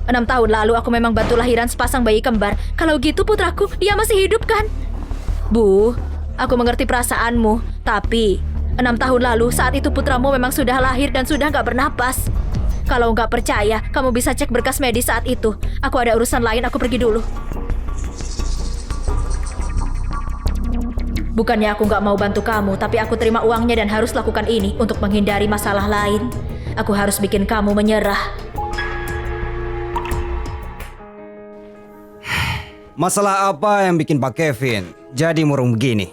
6 tahun lalu aku memang bantu lahiran sepasang bayi kembar. Kalau gitu putraku, dia masih hidup kan? Bu, aku mengerti perasaanmu. Tapi 6 tahun lalu saat itu putramu memang sudah lahir dan sudah nggak bernapas. Kalau nggak percaya, kamu bisa cek berkas medis saat itu. Aku ada urusan lain, aku pergi dulu. Bukannya aku nggak mau bantu kamu, tapi aku terima uangnya dan harus lakukan ini untuk menghindari masalah lain. Aku harus bikin kamu menyerah. Masalah apa yang bikin Pak Kevin jadi murung begini?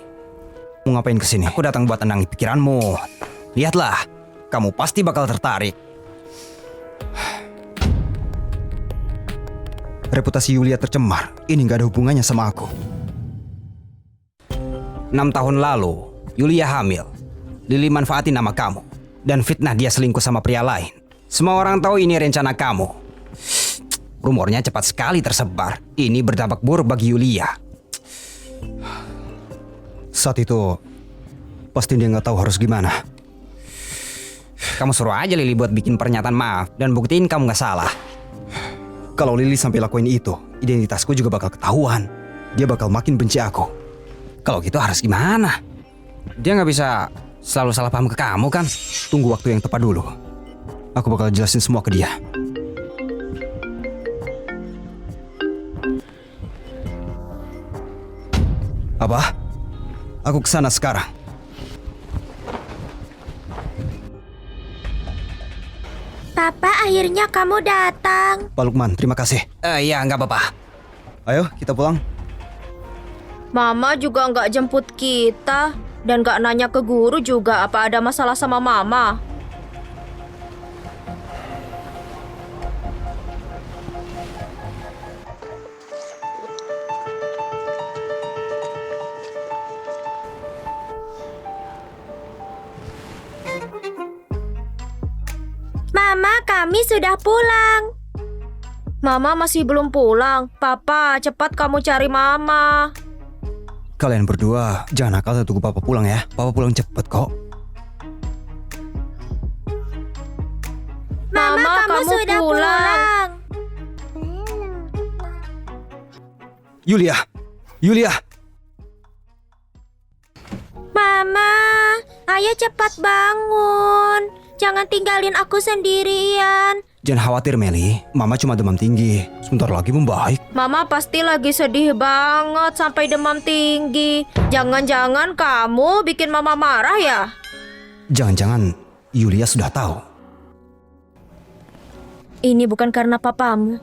Mau ngapain kesini? Aku datang buat tenangin pikiranmu. Lihatlah, kamu pasti bakal tertarik. Reputasi Yulia tercemar. Ini gak ada hubungannya sama aku. 6 tahun lalu, Yulia hamil. Lily manfaatin nama kamu dan fitnah dia selingkuh sama pria lain. Semua orang tahu ini rencana kamu. Rumornya cepat sekali tersebar. Ini berdampak buruk bagi Yulia. Saat itu, pasti dia nggak tahu harus gimana. Kamu suruh aja Lily buat bikin pernyataan maaf dan buktiin kamu nggak salah. Kalau Lily sampai lakuin itu, identitasku juga bakal ketahuan. Dia bakal makin benci aku. Kalau gitu harus gimana? Dia nggak bisa selalu salah paham ke kamu kan? Tunggu waktu yang tepat dulu. Aku bakal jelasin semua ke dia. Apa? Aku kesana sekarang. Papa, akhirnya kamu datang. Pak Lukman, terima kasih. Iya, nggak apa-apa. Ayo, kita pulang. Mama juga nggak jemput kita. Dan nggak nanya ke guru juga apa ada masalah sama Mama. Mama, kami sudah pulang. Mama masih belum pulang. Papa, cepat kamu cari Mama. Kalian berdua jangan nakal tunggu Papa pulang ya. Papa pulang cepet kok. Mama, kamu sudah pulang. Yulia, Yulia. Mama, ayo cepat bangun. Jangan tinggalin aku sendirian. Jangan khawatir Meli, Mama cuma demam tinggi. Sebentar lagi membaik. Mama pasti lagi sedih banget sampai demam tinggi. Jangan-jangan kamu bikin Mama marah ya? Jangan-jangan Yulia sudah tahu. Ini bukan karena papamu.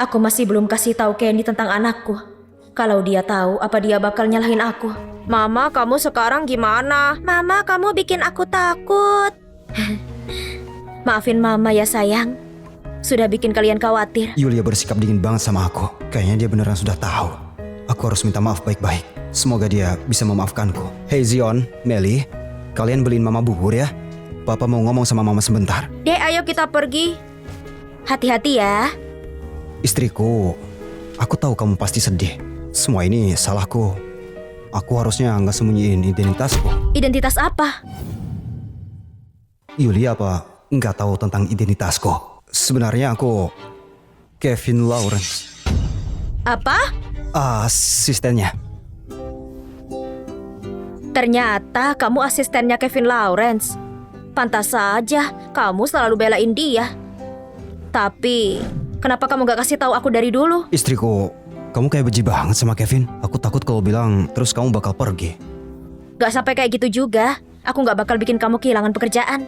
Aku masih belum kasih tahu Candy tentang anakku. Kalau dia tahu, apa dia bakal nyalahin aku? Mama, kamu sekarang gimana? Mama, kamu bikin aku takut. Maafin Mama ya sayang. Sudah bikin kalian khawatir. Yulia bersikap dingin banget sama aku. Kayaknya dia beneran sudah tahu. Aku harus minta maaf baik-baik. Semoga dia bisa memaafkanku. Hey Zion, Meli, kalian beliin Mama bubur ya. Papa mau ngomong sama Mama sebentar. Dek, ayo kita pergi. Hati-hati ya. Istriku, aku tahu kamu pasti sedih. Semua ini salahku. Aku harusnya nggak sembunyiin identitasku. Identitas apa? Yulia apa nggak tahu tentang identitasku? Sebenarnya aku Kevin Lawrence. Apa? Asistennya. Ternyata kamu asistennya Kevin Lawrence. Pantas saja kamu selalu belain dia. Tapi kenapa kamu gak kasih tahu aku dari dulu? Istriku, kamu kayak benci banget sama Kevin. Aku takut kalau bilang terus kamu bakal pergi. Gak sampai kayak gitu juga. Aku gak bakal bikin kamu kehilangan pekerjaan.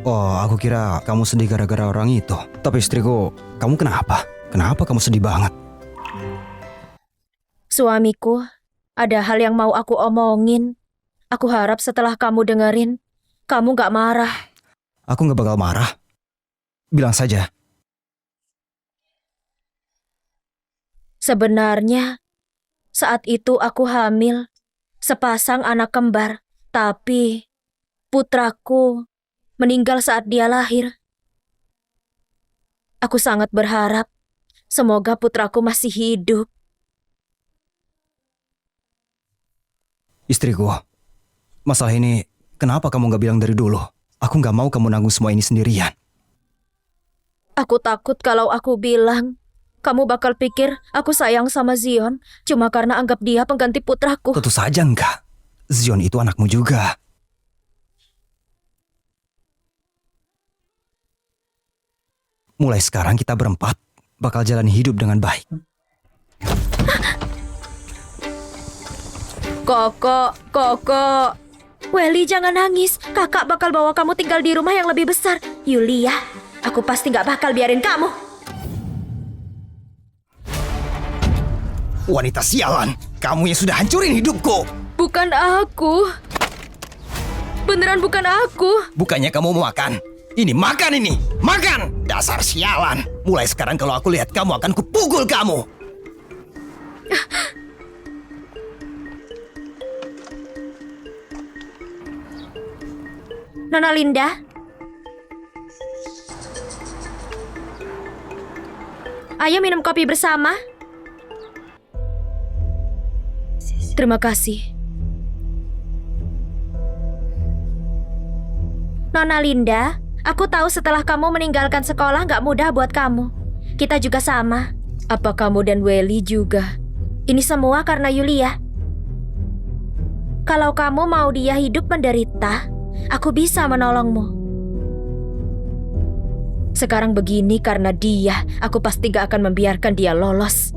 Oh, aku kira kamu sedih gara-gara orang itu. Tapi istriku, kamu kenapa? Kenapa kamu sedih banget? Suamiku, ada hal yang mau aku omongin. Aku harap setelah kamu dengerin, kamu gak marah. Aku gak bakal marah. Bilang saja. Sebenarnya, saat itu aku hamil, sepasang anak kembar. Tapi, putraku meninggal saat dia lahir. Aku sangat berharap, semoga putraku masih hidup. Istriku, masalah ini kenapa kamu gak bilang dari dulu? Aku gak mau kamu nanggung semua ini sendirian. Aku takut kalau aku bilang, kamu bakal pikir aku sayang sama Zion cuma karena anggap dia pengganti putraku. Tentu saja enggak. Zion itu anakmu juga. Mulai sekarang kita berempat bakal jalani hidup dengan baik. Koko. Welly, jangan nangis. Kakak bakal bawa kamu tinggal di rumah yang lebih besar. Yulia, aku pasti gak bakal biarin kamu. Wanita sialan, kamu yang sudah hancurin hidupku. Bukan aku. Beneran bukan aku. Bukannya kamu mau makan? Ini makan ini, makan! Dasar sialan. Mulai sekarang kalau aku lihat kamu akan kupukul kamu. Nona Linda. Ayo minum kopi bersama. Terima kasih. Nona Linda, aku tahu setelah kamu meninggalkan sekolah gak mudah buat kamu. Kita juga sama. Apa kamu dan Welly juga? Ini semua karena Yulia. Kalau kamu mau dia hidup menderita, aku bisa menolongmu. Sekarang begini karena dia, aku pasti gak akan membiarkan dia lolos.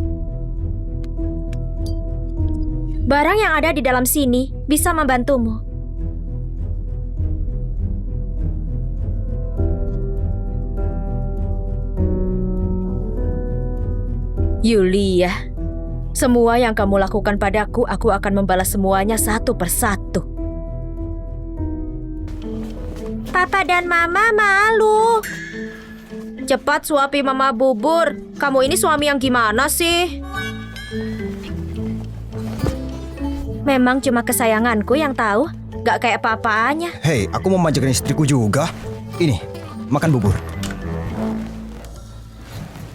Barang yang ada di dalam sini bisa membantumu. Yulia, semua yang kamu lakukan padaku, aku akan membalas semuanya satu persatu. Papa dan Mama malu. Cepat suapi Mama bubur. Kamu ini suami yang gimana sih? Memang cuma kesayanganku yang tahu, gak kayak papanya. Hei, aku mau manjakan istriku juga. Ini, makan bubur.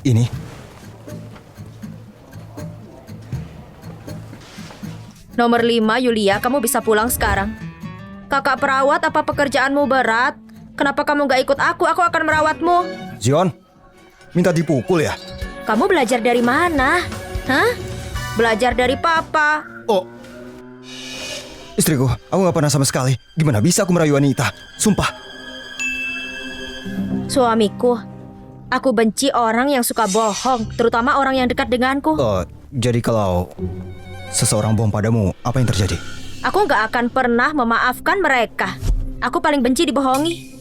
Ini. Nomor 5, Yulia, kamu bisa pulang sekarang. Kakak perawat, apa pekerjaanmu berat? Kenapa kamu gak ikut aku? Aku akan merawatmu. Zion, minta dipukul ya? Kamu belajar dari mana? Hah? Belajar dari papa. Oh, istriku, aku gak pernah sama sekali. Gimana bisa aku merayu wanita? Sumpah. Suamiku, aku benci orang yang suka bohong, terutama orang yang dekat denganku. Jadi kalau seseorang bohong padamu, apa yang terjadi? Aku gak akan pernah memaafkan mereka. Aku paling benci dibohongi.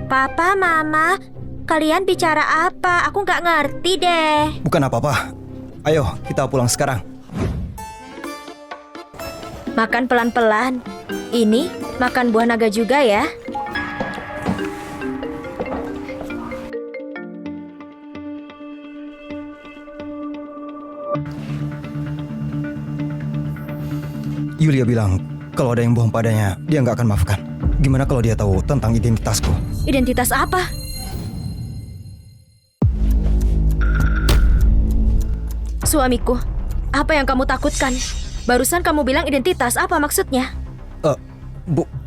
Papa, Mama, kalian bicara apa? Aku gak ngerti deh. Bukan apa-apa. Ayo, kita pulang sekarang. Makan pelan-pelan. Ini makan buah naga juga ya. Yulia bilang, kalau ada yang bohong padanya, dia nggak akan maafkan. Gimana kalau dia tahu tentang identitasku? Identitas apa? Suamiku, apa yang kamu takutkan? Barusan kamu bilang identitas, apa maksudnya?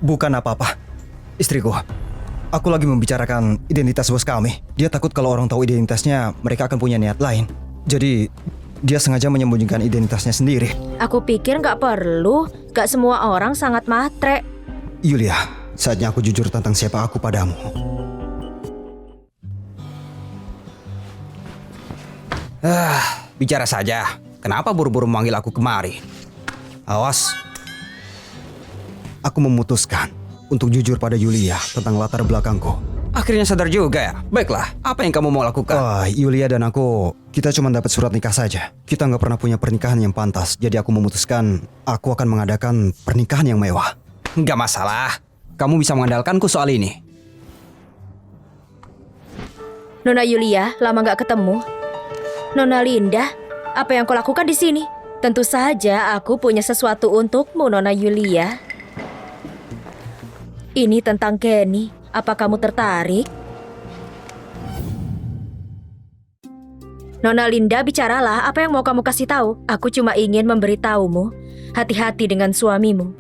Bukan apa-apa. Istriku, aku lagi membicarakan identitas bos kami. Dia takut kalau orang tahu identitasnya, mereka akan punya niat lain. Jadi, Dia sengaja menyembunyikan identitasnya sendiri. Aku pikir nggak perlu. Nggak semua orang sangat matre. Yulia, saatnya aku jujur tentang siapa aku padamu. Bicara saja. Kenapa buru-buru memanggil aku kemari? Awas. Aku memutuskan untuk jujur pada Yulia tentang latar belakangku. Akhirnya sadar juga ya. Baiklah, apa yang kamu mau lakukan? Yulia dan aku, kita cuma dapat surat nikah saja. Kita nggak pernah punya pernikahan yang pantas. Jadi aku memutuskan aku akan mengadakan pernikahan yang mewah. Nggak masalah. Kamu bisa mengandalkanku soal ini. Nona Yulia, lama nggak ketemu. Nona Linda, apa yang kau lakukan di sini? Tentu saja aku punya sesuatu untukmu, Nona Yulia. Ini tentang Kenny. Apa kamu tertarik? Nona Linda, bicaralah. Apa yang mau kamu kasih tahu? Aku cuma ingin memberitahumu. Hati-hati dengan suamimu.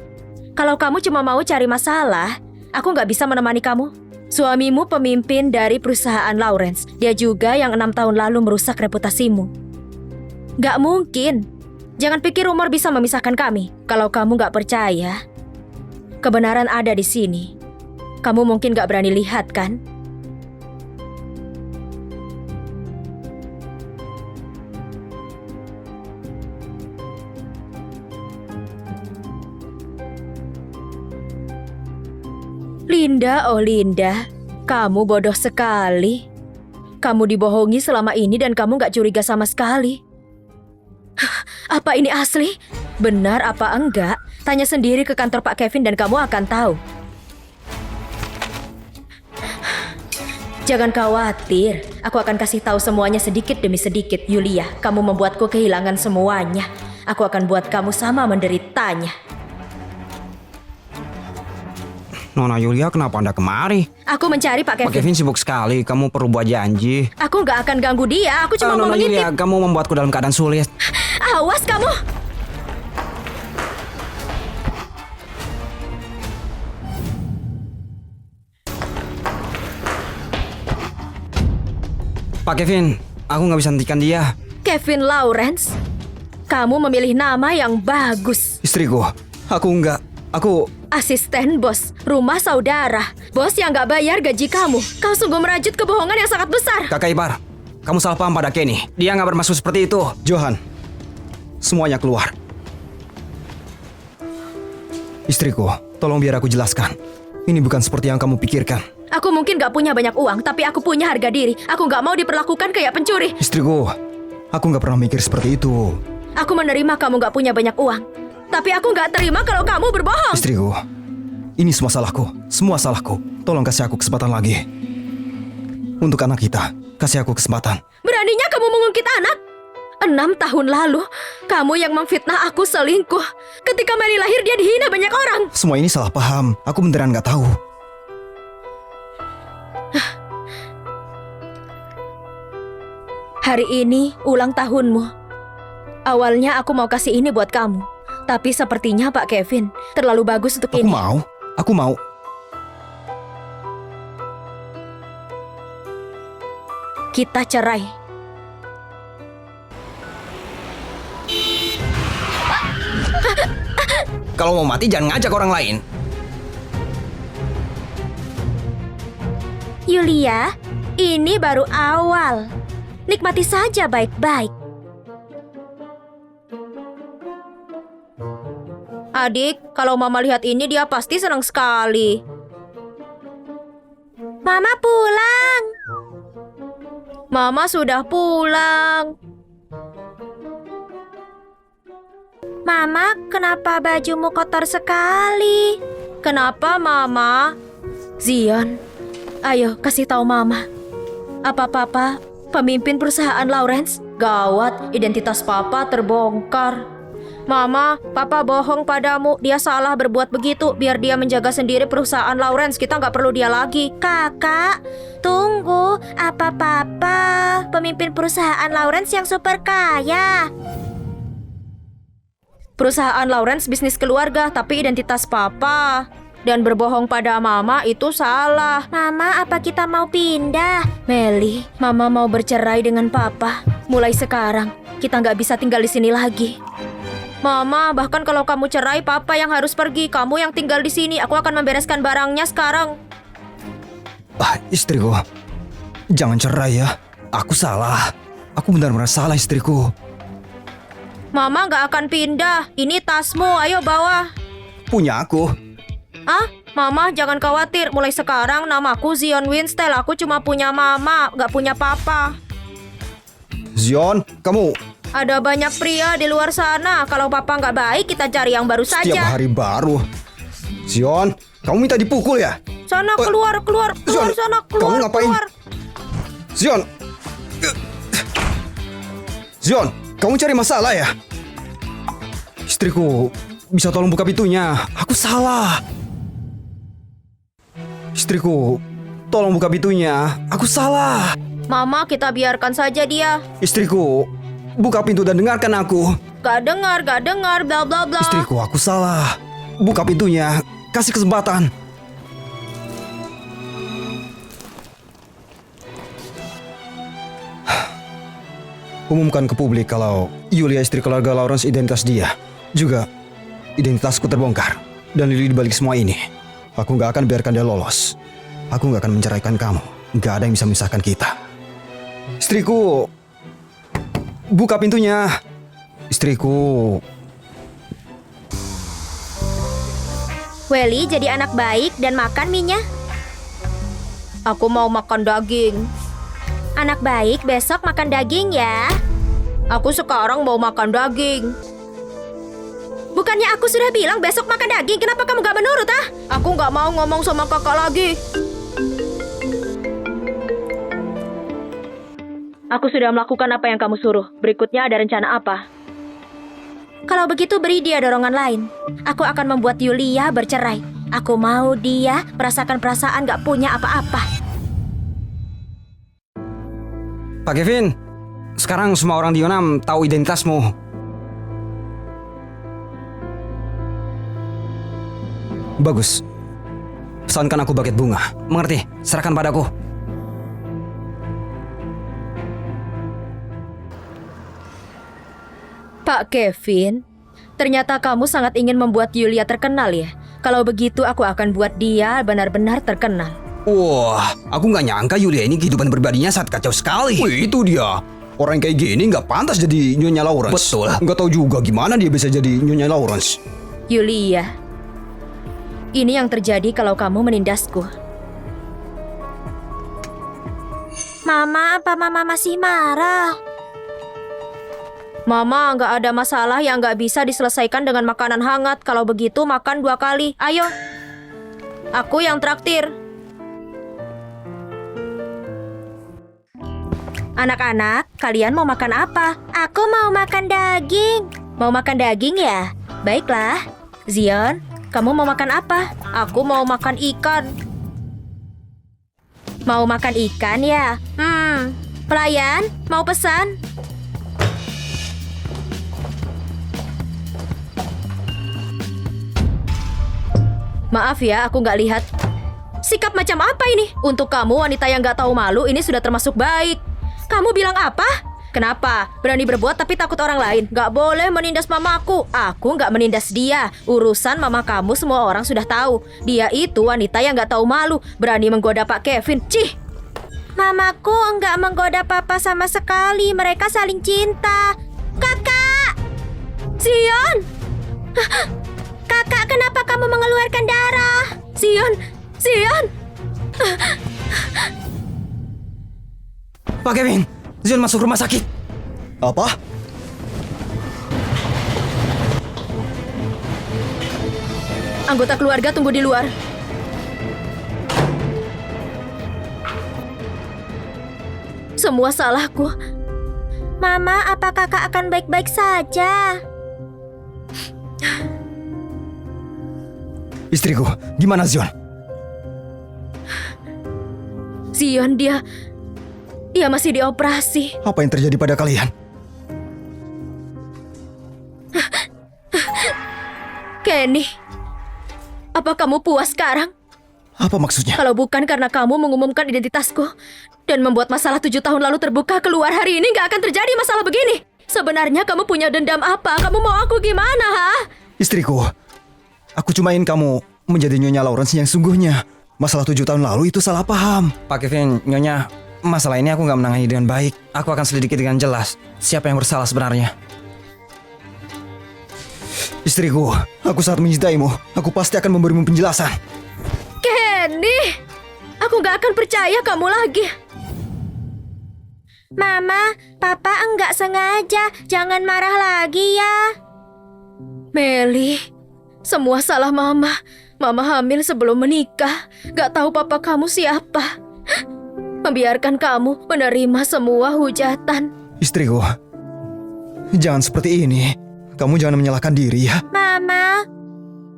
Kalau kamu cuma mau cari masalah, aku nggak bisa menemani kamu. Suamimu pemimpin dari perusahaan Lawrence. Dia juga yang 6 tahun lalu merusak reputasimu. Gak mungkin. Jangan pikir rumor bisa memisahkan kami. Kalau kamu gak percaya, kebenaran ada di sini. Kamu mungkin gak berani lihat, kan? Linda, oh Linda, kamu bodoh sekali. Kamu dibohongi selama ini dan kamu gak curiga sama sekali. Apa ini asli? Benar apa enggak? Tanya sendiri ke kantor Pak Kevin dan kamu akan tahu. Jangan khawatir, aku akan kasih tahu semuanya sedikit demi sedikit, Yulia. Kamu membuatku kehilangan semuanya. Aku akan buat kamu sama menderitanya. Nona Yulia, kenapa Anda kemari? Aku mencari Pak Pak Kevin. Kevin sibuk sekali, kamu perlu buat janji. Aku nggak akan ganggu dia, aku cuma mau Nona mengintip. Yulia, kamu membuatku dalam keadaan sulit. Awas kamu! Pak Kevin, aku nggak bisa hentikan dia. Kevin Lawrence, kamu memilih nama yang bagus. Istriku, aku Asisten bos, rumah saudara, bos yang gak bayar gaji kamu. Kau sungguh merajut kebohongan yang sangat besar. Kakak ipar, kamu salah paham pada Kenny. Dia nggak bermaksud seperti itu. Johan, semuanya keluar. Istriku, tolong biar aku jelaskan. Ini bukan seperti yang kamu pikirkan. Aku mungkin gak punya banyak uang, tapi aku punya harga diri. Aku gak mau diperlakukan kayak pencuri. Istriku, aku nggak pernah mikir seperti itu. Aku menerima kamu gak punya banyak uang, tapi aku gak terima kalau kamu berbohong. Istriku, ini semua salahku. Tolong kasih aku kesempatan lagi. Untuk anak kita, kasih aku kesempatan. Beraninya kamu mengungkit anak? 6 tahun lalu, kamu yang memfitnah aku selingkuh. Ketika Mary lahir, dia dihina banyak orang. Semua ini salah paham. Aku beneran nggak tahu. Hari ini ulang tahunmu. Awalnya aku mau kasih ini buat kamu, tapi sepertinya Pak Kevin terlalu bagus untuk ini. Aku mau. Kita cerai. Kalau mau mati jangan ngajak orang lain. Yulia, ini baru awal. Nikmati saja baik-baik. Adik, kalau Mama lihat ini dia pasti senang sekali. Mama pulang. Mama sudah pulang. Mama, kenapa bajumu kotor sekali? Kenapa, Mama? Zion, ayo kasih tahu Mama. Apa Papa pemimpin perusahaan Lawrence? Gawat, identitas Papa terbongkar. Mama, Papa bohong padamu. Dia salah berbuat begitu biar dia menjaga sendiri perusahaan Lawrence. Kita nggak perlu dia lagi. Kakak, tunggu. Apa Papa pemimpin perusahaan Lawrence yang super kaya? Perusahaan Lawrence bisnis keluarga, tapi identitas Papa. Dan berbohong pada Mama itu salah. Mama, apa kita mau pindah? Melly, Mama mau bercerai dengan Papa. Mulai sekarang, Kita nggak bisa tinggal di sini lagi. Mama, bahkan kalau kamu cerai, Papa yang harus pergi. Kamu yang tinggal di sini. Aku akan membereskan barangnya sekarang. Istriku, jangan cerai ya. Aku salah. Aku benar-benar salah istriku. Mama nggak akan pindah. Ini tasmu, ayo bawa. Punya aku. Mama, jangan khawatir. Mulai sekarang namaku Zion Winstel. Aku cuma punya mama, nggak punya papa. Zion, kamu Ada banyak pria di luar sana. Kalau papa nggak baik, kita cari yang baru setiap saja. hari baru. Zion, kamu minta dipukul ya? Sana keluar Zion, sana keluar. kamu ngapain? Keluar. Zion. Zion, kamu cari masalah ya? Istriku, bisa tolong buka pintunya. Aku salah. Istriku, tolong buka pintunya. Aku salah. Mama, kita biarkan saja dia. Istriku, buka pintu dan dengarkan aku. Gak dengar, bla bla bla. Istriku, aku salah. Buka pintunya. Kasih kesempatan. Umumkan ke publik kalau Yulia istri keluarga Lawrence identitas dia. Juga identitasku terbongkar. Dan Lily dibalik semua ini. Aku gak akan biarkan dia lolos. Aku gak akan menceraikan kamu. Gak ada yang bisa memisahkan kita. Istriku, buka pintunya. Istriku. Welly jadi anak baik dan makan mie-nya. Aku mau makan daging. Anak baik, besok makan daging ya. Aku sekarang mau makan daging. Bukannya aku sudah bilang besok makan daging, kenapa kamu gak menurut Aku gak mau ngomong sama kakak lagi. Aku sudah melakukan apa yang kamu suruh. Berikutnya ada rencana apa? Kalau begitu beri dia dorongan lain. Aku akan membuat Yulia bercerai. Aku mau dia merasakan perasaan gak punya apa-apa. Pak Kevin, sekarang semua orang di Yonam tahu identitasmu. Bagus. Pesankan aku buket bunga. Mengerti? Serahkan padaku. Pak Kevin, ternyata kamu sangat ingin membuat Yulia terkenal ya. Kalau begitu aku akan buat dia benar-benar terkenal. Wah, aku nggak nyangka Yulia ini kehidupan pribadinya sangat kacau sekali. Wih, itu dia. Orang kayak gini nggak pantas jadi Nyonya Lawrence. Betul. Nggak tahu juga gimana dia bisa jadi Nyonya Lawrence. Yulia, ini yang terjadi kalau kamu menindasku. Mama, apa Mama masih marah? Mama, nggak ada masalah yang nggak bisa diselesaikan dengan makanan hangat. Kalau begitu makan 2 kali. Ayo. Aku yang traktir. Anak-anak, kalian mau makan apa? Aku mau makan daging. Mau makan daging ya? Baiklah. Zion, kamu mau makan apa? Aku mau makan ikan. Mau makan ikan ya? Pelayan, mau pesan? Maaf ya, aku nggak lihat. Sikap macam apa ini? Untuk kamu wanita yang nggak tahu malu, ini sudah termasuk baik. Kamu bilang apa? Kenapa? Berani berbuat tapi takut orang lain. Nggak boleh menindas mamaku. Aku nggak menindas dia. Urusan mama kamu semua orang sudah tahu. Dia itu wanita yang nggak tahu malu. Berani menggoda Pak Kevin. Cih! Mamaku nggak menggoda papa sama sekali. Mereka saling cinta. Kakak! Zion! Kakak, kenapa kamu mengeluarkan darah? Zion! Zion! Pak Kevin, Zion masuk rumah sakit. Apa? Anggota keluarga tunggu di luar. Semua salahku. Mama, apa kakak akan baik-baik saja? Istriku, gimana Zion? Zion, dia masih dioperasi. Apa yang terjadi pada kalian? Kenny, apa kamu puas sekarang? Apa maksudnya? Kalau bukan karena kamu mengumumkan identitasku dan membuat masalah 7 tahun lalu terbuka keluar hari ini, nggak akan terjadi masalah begini. Sebenarnya kamu punya dendam apa? Kamu mau aku gimana, ha? Istriku, aku cuma ingin kamu menjadi Nyonya Lawrence yang sungguhnya. Masalah 7 tahun lalu itu salah paham. Pak Kevin, Nyonya, masalah ini aku nggak menangani dengan baik. Aku akan selidiki dengan jelas siapa yang bersalah sebenarnya. Istriku, aku sangat mencintaimu. Aku pasti akan memberimu penjelasan. Kenny, aku gak akan percaya kamu lagi. Mama, Papa enggak sengaja. Jangan marah lagi ya. Meli, semua salah Mama. Mama hamil sebelum menikah. Gak tahu papa kamu siapa. Membiarkan kamu menerima semua hujatan. Istriku, jangan seperti ini. Kamu jangan menyalahkan diri ya. Mama,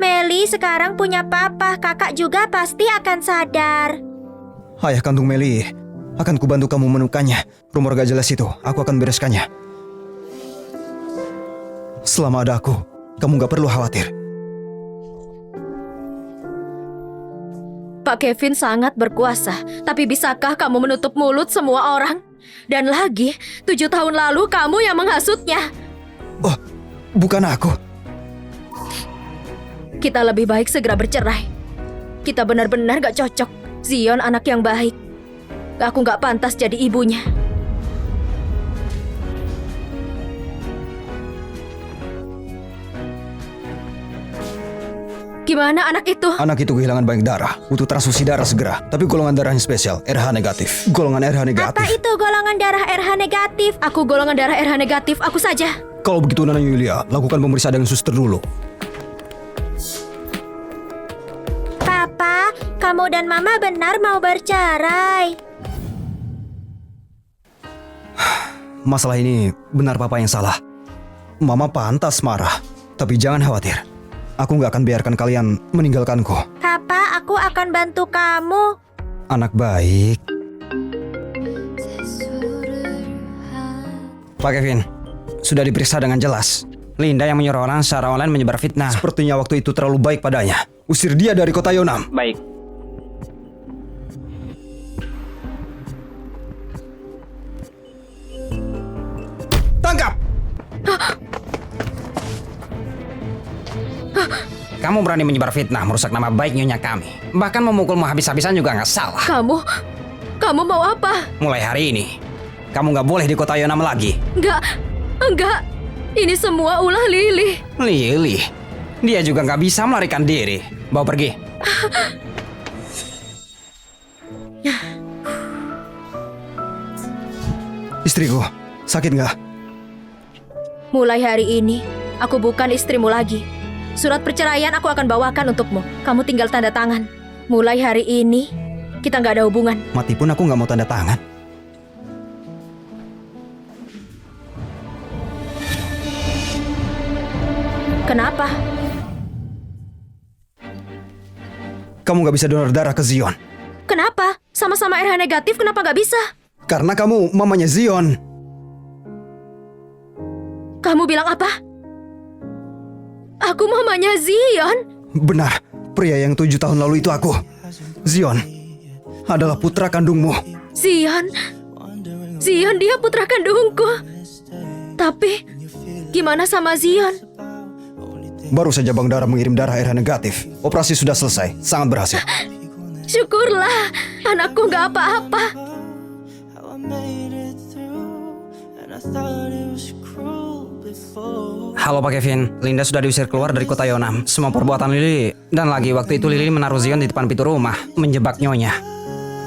Meli sekarang punya papa. Kakak juga pasti akan sadar. Ayah kandung Meli, akan kubantu kamu menemukannya. Rumor gak jelas itu, aku akan bereskannya. Selama ada aku, kamu gak perlu khawatir. Pak Kevin sangat berkuasa, tapi bisakah kamu menutup mulut semua orang? Dan lagi, 7 tahun lalu kamu yang menghasutnya. Oh, bukan aku. Kita lebih baik segera bercerai. Kita benar-benar gak cocok. Zion anak yang baik. Aku gak pantas jadi ibunya. Gimana anak itu? Anak itu kehilangan banyak darah, butuh transfusi darah segera. Tapi golongan darahnya spesial, RH negatif. Golongan RH negatif. Apa itu golongan darah RH negatif? Aku golongan darah RH negatif, aku saja. Kalau begitu Nona Yulia, lakukan pemeriksaan dengan suster dulu. Papa, kamu dan Mama benar mau bercerai. Masalah ini benar papa yang salah. Mama pantas marah, tapi jangan khawatir. Aku gak akan biarkan kalian meninggalkanku. Papa, aku akan bantu kamu. Anak baik. Pak Kevin, sudah diperiksa dengan jelas. Linda yang menyuruh orang secara online menyebar fitnah. Sepertinya waktu itu terlalu baik padanya. Usir dia dari kota Yonam. Baik. Tangkap! Kamu berani menyebar fitnah, merusak nama baik nyonya kami. Bahkan memukulmu habis-habisan juga nggak salah. Kamu mau apa? Mulai hari ini, kamu nggak boleh di kota Yonam lagi. Enggak. Ini semua ulah Lily. Lily, dia juga nggak bisa melarikan diri. Bawa pergi. Istriku, sakit nggak? Mulai hari ini, aku bukan istrimu lagi. Surat perceraian aku akan bawakan untukmu. Kamu tinggal tanda tangan. Mulai hari ini, kita nggak ada hubungan. Mati pun aku nggak mau tanda tangan. Kenapa? Kamu nggak bisa donor darah ke Zion. Kenapa? Sama-sama RH negatif, kenapa nggak bisa? Karena kamu mamanya Zion. Kamu bilang apa? Aku mamanya Zion. Benar, pria yang 7 tahun lalu itu aku. Zion adalah putra kandungmu. Zion, dia putra kandungku. Tapi, gimana sama Zion? Baru saja bank darah mengirim darah RH negatif. Operasi sudah selesai, sangat berhasil. Syukurlah, anakku nggak apa-apa. How I made it through, and I thought it was cruel before. Halo Pak Kevin, Linda sudah diusir keluar dari kota Yonam. Semua perbuatan Lily. Dan lagi waktu itu Lily menaruh Zion di depan pintu rumah, menjebak nyonya.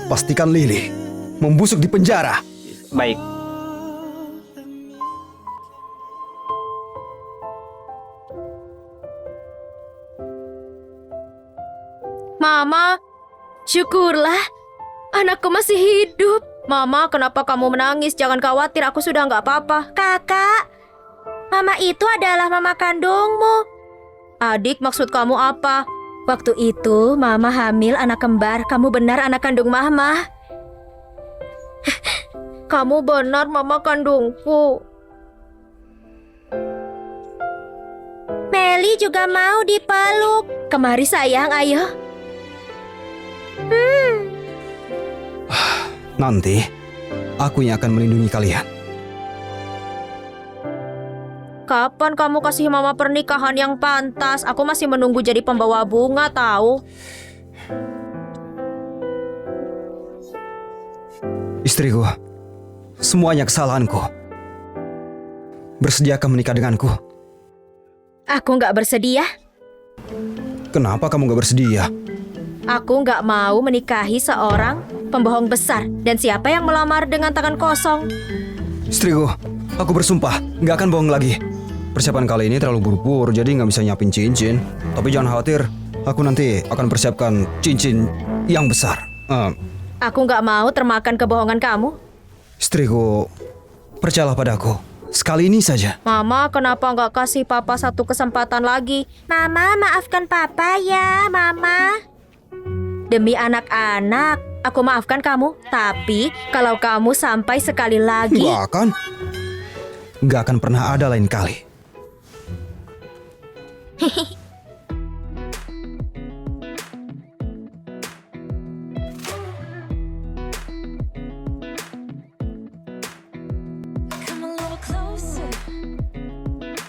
Pastikan Lily membusuk di penjara. Baik. Mama, syukurlah, anakku masih hidup. Mama, kenapa kamu menangis? Jangan khawatir, aku sudah nggak apa-apa. Kakak, Mama itu adalah mama kandungmu. Adik, maksud kamu apa? Waktu itu, Mama hamil anak kembar. Kamu benar anak kandung Mama. Kamu benar mama kandungku. Meli juga mau dipeluk. Kemari sayang, ayo. Nanti, aku yang akan melindungi kalian. Kapan kamu kasih mama pernikahan yang pantas? Aku masih menunggu jadi pembawa bunga tahu. Istriku, semuanya kesalahanku. Bersediakah menikah denganku? Aku nggak bersedia. Kenapa kamu gak bersedia? Aku nggak mau menikahi seorang pembohong besar. Dan siapa yang melamar dengan tangan kosong? Istriku, aku bersumpah gak akan bohong lagi. Persiapan kali ini terlalu buru-buru, jadi gak bisa nyiapin cincin. Tapi jangan khawatir, aku nanti akan persiapkan cincin yang besar. Aku nggak mau termakan kebohongan kamu. Istriku, percayalah padaku. Sekali ini saja. Mama, kenapa nggak kasih papa satu kesempatan lagi? Mama, maafkan papa ya, Mama. Demi anak-anak, aku maafkan kamu. Tapi kalau kamu sampai sekali lagi... Gak akan pernah ada lain kali. Come a little closer.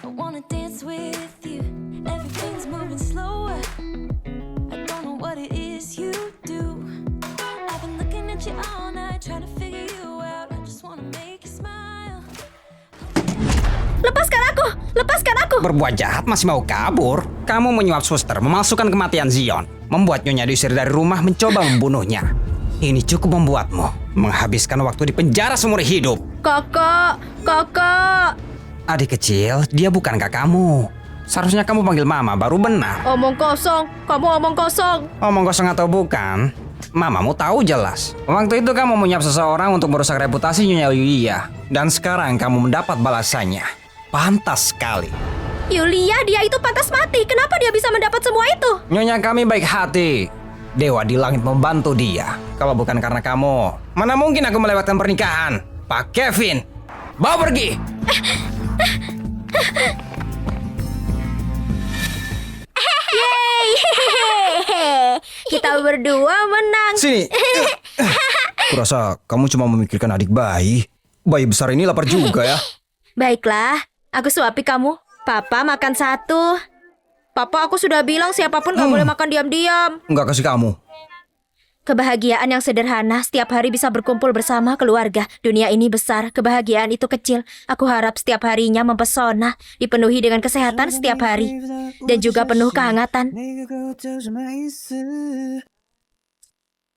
I wanna dance with you. Everything's moving slower. I don't know what it is you do. I've been looking at you all night, trying to figure you out. I just wanna make you smile. Lepaskan aku! Lepaskan aku! Berbuat jahat masih mau kabur. Kamu menyuap suster, memalsukan kematian Zion, membuat Nyonya diusir dari rumah, mencoba membunuhnya. Ini cukup membuatmu menghabiskan waktu di penjara seumur hidup. Kakak! Kakak! Adik kecil, dia bukan kakakmu. Seharusnya kamu panggil mama, baru benar. Omong kosong! Kamu omong kosong! Omong kosong atau bukan, mamamu tahu jelas. Waktu itu kamu menyuap seseorang untuk merusak reputasi Nyonya Yulia. Dan sekarang kamu mendapat balasannya. Pantas sekali. Yulia, dia itu pantas mati. Kenapa dia bisa mendapat semua itu? Nyonya kami baik hati. Dewa di langit membantu dia. Kalau bukan karena kamu, mana mungkin aku melewatkan pernikahan. Pak Kevin, bawa pergi. Kita berdua menang. Sini. Kurasa kamu cuma memikirkan adik bayi. Bayi besar ini lapar juga ya. Baiklah, aku suapi kamu. Papa makan satu. Papa, aku sudah bilang siapapun nggak boleh makan diam-diam. Enggak kasih kamu. Kebahagiaan yang sederhana, setiap hari bisa berkumpul bersama keluarga. Dunia ini besar, kebahagiaan itu kecil. Aku harap setiap harinya mempesona, dipenuhi dengan kesehatan setiap hari. Dan juga penuh kehangatan. 내가 곧 젖어 있어